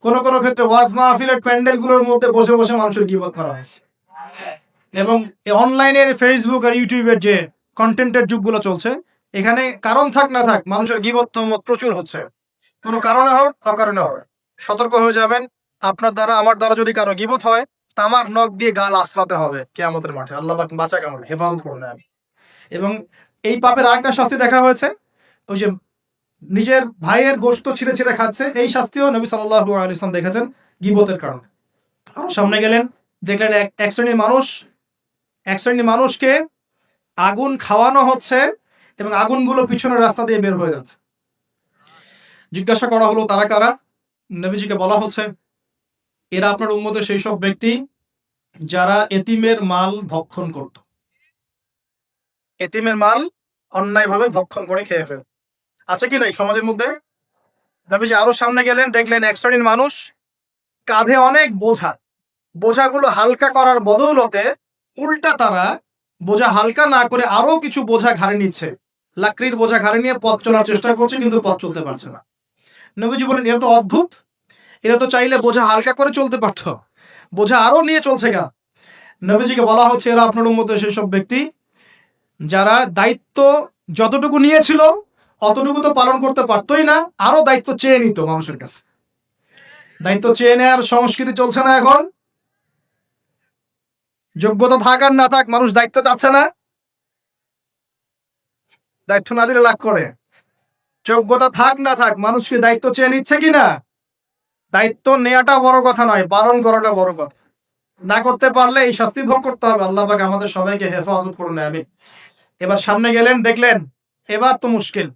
কোন কোন ক্ষেত্রে ওয়াজ মাহফিলের প্যান্ডেলগুলোর মধ্যে বসে বসে মানুষের গীবত করা হয়েছে। এবং অনলাইনের ফেসবুক আর ইউটিউবের যে কন্টেন্টের যুগগুলো চলছে, এখানে কারণ থাক না থাক মানুষের গীবত প্রচুর হচ্ছে। কোনো কারণে হোক অকারণে হোক, সতর্ক হয়ে যাবেন। আপনার দ্বারা আমার দ্বারা যদি কারো গীবত হয়, তামার নখ দিয়ে গাল আশ্রাতে হবে কিয়ামতের মাঠে। আল্লাহ পাক বাঁচা কেমন হেফাজত করুন আমি। এবং এই পাপের আরেকটা শাস্তি দেখা হয়েছে, ওই যে নিজের ভাইয়ের গোশত ছিঁড়ে ছিঁড়ে খাচ্ছে, এই শাস্তিও নবী সাল্লাল্লাহু আলাইহি ওয়াসাল্লাম দেখেছেন গীবতের কারণে। আরো সামনে গেলেন, দেখলেন এক শ্রেণীর মানুষকে আগুন খাওয়ানো হচ্ছে এবং আগুনগুলো পিছনের রাস্তা দিয়ে বের হয়ে যাচ্ছে। জিজ্ঞাসা করা হলো তারা কারা? নবীজিকে বলা হচ্ছে এরা আপনার উম্মতের সেই সব ব্যক্তি যারা এতিমের মাল ভক্ষণ করত। এতিমের মাল অন্যায়ভাবে ভক্ষণ করে খেয়ে ফেল আছে কি নাই সমাজের মধ্যে? নবীজি আরো সামনে গেলেন, দেখলেন এক শ্রেণীর মানুষ কাঁধে অনেক বোঝাগুলো হালকা করার বদৌলতে উল্টা তারা বোঝা হালকা না করে আরো কিছু বোঝা ঘাড়ে নিচ্ছে। লাকড়ির বোঝা ঘাড়ে নিয়ে পথ চলার চেষ্টা করছে, কিন্তু পথ চলতে পারছে না। নবীজি বলেন এরা তো অদ্ভুত, এরা তো চাইলে বোঝা হালকা করে চলতে পারত, বোঝা আরো নিয়ে চলছে কেন? নবীজিকে বলা হচ্ছে এরা আপনার উম্মতের সেই সব ব্যক্তি যারা দায়িত্ব যতটুকু নিয়েছিল অতটুকু তো পালন করতে পারতোই না, আরো দায়িত্ব চেয়ে নিত মানুষের কাছে। দায়িত্ব চেয়ে নেওয়ার সংস্কৃতি চলছে না এখন। যোগ্যতা থাক আর না থাক, মানুষ দায়িত্ব চাচ্ছে না। দায়িত্ব না দিলে লাভ করে। যোগ্যতা থাক না থাক, মানুষকে দায়িত্ব চেয়ে নিচ্ছে কিনা। দায়িত্ব নেওয়াটা বড় কথা নয়, পালন করাটা বড় কথা। না করতে পারলে এই শাস্তি ভোগ করতে হবে। আল্লাহ পাক আমাদের সবাইকে হেফাজত করুন আমিন। এবার সামনে গেলেন, দেখলেন এবার তো মুশকিল।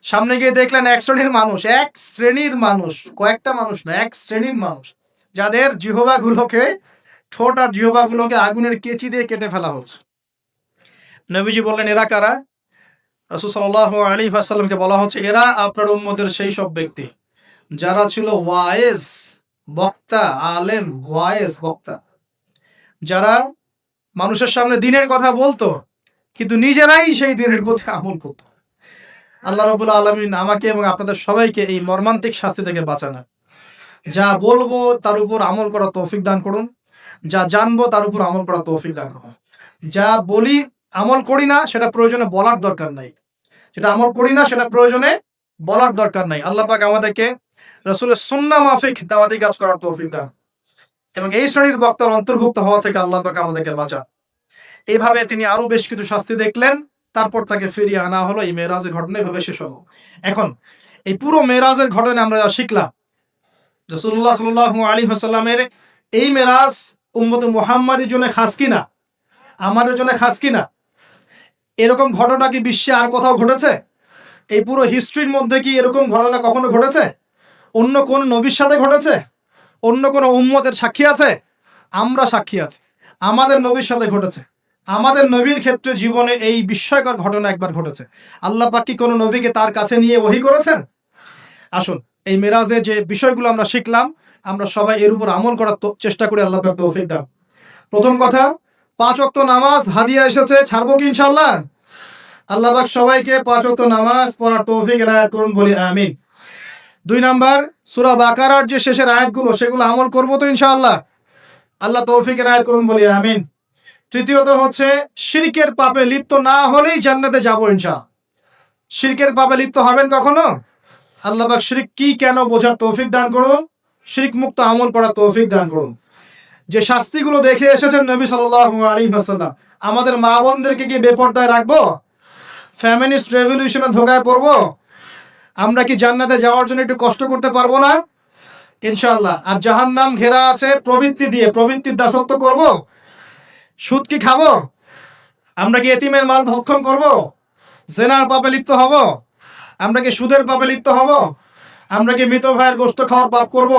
সামনে গিয়ে দেখলেন এক শ্রেণীর মানুষ, কয়েকটা মানুষ না, এক শ্রেণীর মানুষ যাদের জিহ্বাগুলোকে, ঠোঁট আর জিহ্বাগুলোকে আগুনের কেচি দিয়ে কেটে ফেলা হচ্ছে। নবীজি বললেন এরা কারা? রাসূল সাল্লাল্লাহু আলাইহি ওয়াসাল্লামকে বলা হচ্ছে এরা আপনার উম্মতের সেই সব ব্যক্তি যারা ছিল ওয়াইজ বক্তা, আলেম ওয়াইজ বক্তা, যারা মানুষের সামনে দ্বীনের কথা বলতো কিন্তু নিজেরাই সেই দ্বীনের প্রতি আমল করত। আল্লাহ রাব্বুল আলামিন আমাকে এবং আপনাদের সবাইকে এই মর্মান্তিক শাস্তি থেকে বাঁচান। যা বলবো তার উপর আমল করার তৌফিক দান করুন, যা জানবো তার উপর আমল করার তৌফিক দান করুন। যা বলি আমল করি না সেটা প্রয়োজনে বলার দরকার নাই, যেটা আমল করি না সেটা প্রয়োজনে বলার দরকার নাই। আল্লাহ পাক আমাদেরকে রাসূলের সুন্নাহ মাফিক দাওয়াতি কাজ করার তৌফিক দান এবং এই শ্রেণীর বক্তার অন্তর্ভুক্ত হওয়া থেকে আল্লাহ পাক আমাদেরকে বাঁচান। এইভাবে তিনি আরো বেশ কিছু শাস্তি দেখলেন, তারপর তাকে ফিরিয়ে আনা হলো। এই মেরাজের ঘটনা এভাবে শেষ হলো। এখন এই পুরো মেরাজের ঘটনা আমরা যা শিখলাম, রাসূলুল্লাহ সাল্লাল্লাহু আলাইহি ওয়াসাল্লামের এই মেরাজ উম্মতে মুহাম্মাদের জন্য খাস কিনা, আমাদের জন্য খাস কিনা? এরকম ঘটনা কি বিশ্বে আর কোথাও ঘটেছে? এই পুরো হিস্ট্রির মধ্যে কি এরকম ঘটনা কখনো ঘটেছে? অন্য কোন নবীর সাথে ঘটেছে? অন্য কোনো উম্মতের সাক্ষী আছে? আমরা সাক্ষী আছি, আমাদের নবীর সাথে ঘটেছে। আমাদের নবীর ক্ষেত্রে জীবনে এই বিস্ময়কর ঘটনা একবার ঘটেছে। আল্লাহ পাক কি কোনো নবীকে তার কাছে নিয়ে ওহী করেছেন? আসুন এই মেরাজে যে বিষয়গুলো আমরা শিখলাম, আমরা সবাই এর উপর আমল করার চেষ্টা করি। আল্লাহ পাক তৌফিক দান। প্রথম কথা, 5 ওয়াক্ত নামাজ হাদিয়া এসেছে, ছাড়বো কি ইনশাআল্লাহ? আল্লাহ পাক সবাইকে 5 ওয়াক্ত নামাজ পড়ার তৌফিক এনায়েত করুন, বলি আমিন। 2 নাম্বার, সূরা বাকারার যে শেষের আয়াতগুলো সেগুলো আমল করবো তো ইনশাআল্লাহ? আল্লাহ তৌফিক এনায়েত করুন, বলি আমিন। তৃতীয়ত হচ্ছে, শিরকের পাপে লিপ্ত না হলেই জান্নাতে যাবো ইনশাআল্লাহ। শিরকের পাপে লিপ্ত হবেন কখনো? আল্লাহ পাক শিরক কি কেন বোঝার তৌফিক দান করুন, শিরক মুক্ত আমল করার তৌফিক দান করুন। যে শাস্তিগুলো দেখে এসেছেন নবী সাল্লাল্লাহু আলাইহি ওয়াসাল্লাম, আমাদের মা বোনদেরকে কি বেপরদায় রাখবো? ফ্যামিনিস্ট রেভলিউশনে ধোকায় পড়বো? আমরা কি জান্নাতে যাওয়ার জন্য একটু কষ্ট করতে পারবো না? ইনশাআল্লাহ। আর জাহান্নাম ঘেরা আছে প্রবৃত্তি দিয়ে, প্রবৃত্তির দাসত্ব করব? সুদ কি খাবো? আমরা কি এতিমের মাল ভক্ষণ করব? জেনার পাপে লিপ্ত হব? আমরা কি সুদের পাপে লিপ্ত হব? আমরা কি মৃত ভাইয়ের গোশত খাওয়ার পাপ করব?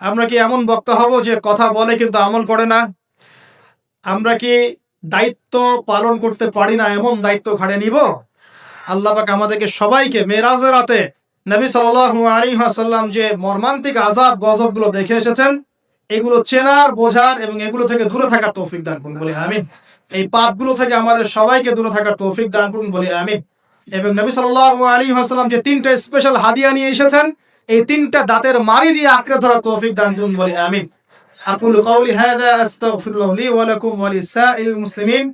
আমরা কি এমন বক্তা হব যে কথা বলে কিন্তু আমল করে না? আমরা কি দায়িত্ব পালন করতে পারি না এমন দায়িত্ব ঘাড়ে নিব? আল্লাহ পাক আমাদেরকে সবাইকে মেরাজের রাতে নবী সাল্লাল্লাহু আলাইহি ওয়াসাল্লাম যে মর্মান্তিক আযাব গজবগুলো দেখে এসেছেন, এগুলো চেনার, বোঝার এবং এগুলো থেকে দূরে থাকার তৌফিক দান করুন, বলি আমিন। এই পাপগুলো থেকে আমাদের সবাইকে দূরে থাকার তৌফিক দান করুন, বলি আমিন। এবং নবী সাল্লাল্লাহু আলাইহি ওয়াসাল্লাম যে 3টা স্পেশাল হাদিয়া নিয়ে এসেছেন, এই 3টা দাঁতের মাড়ি দিয়ে আঁকড়ে ধরার তৌফিক দান করুন, বলি আমিন। আকুলু কাওলি হাযা আস্তাগফিরুল্লাহ লি ওয়া লাকুম ওয়া লিসাইরিল মুসলিমিন।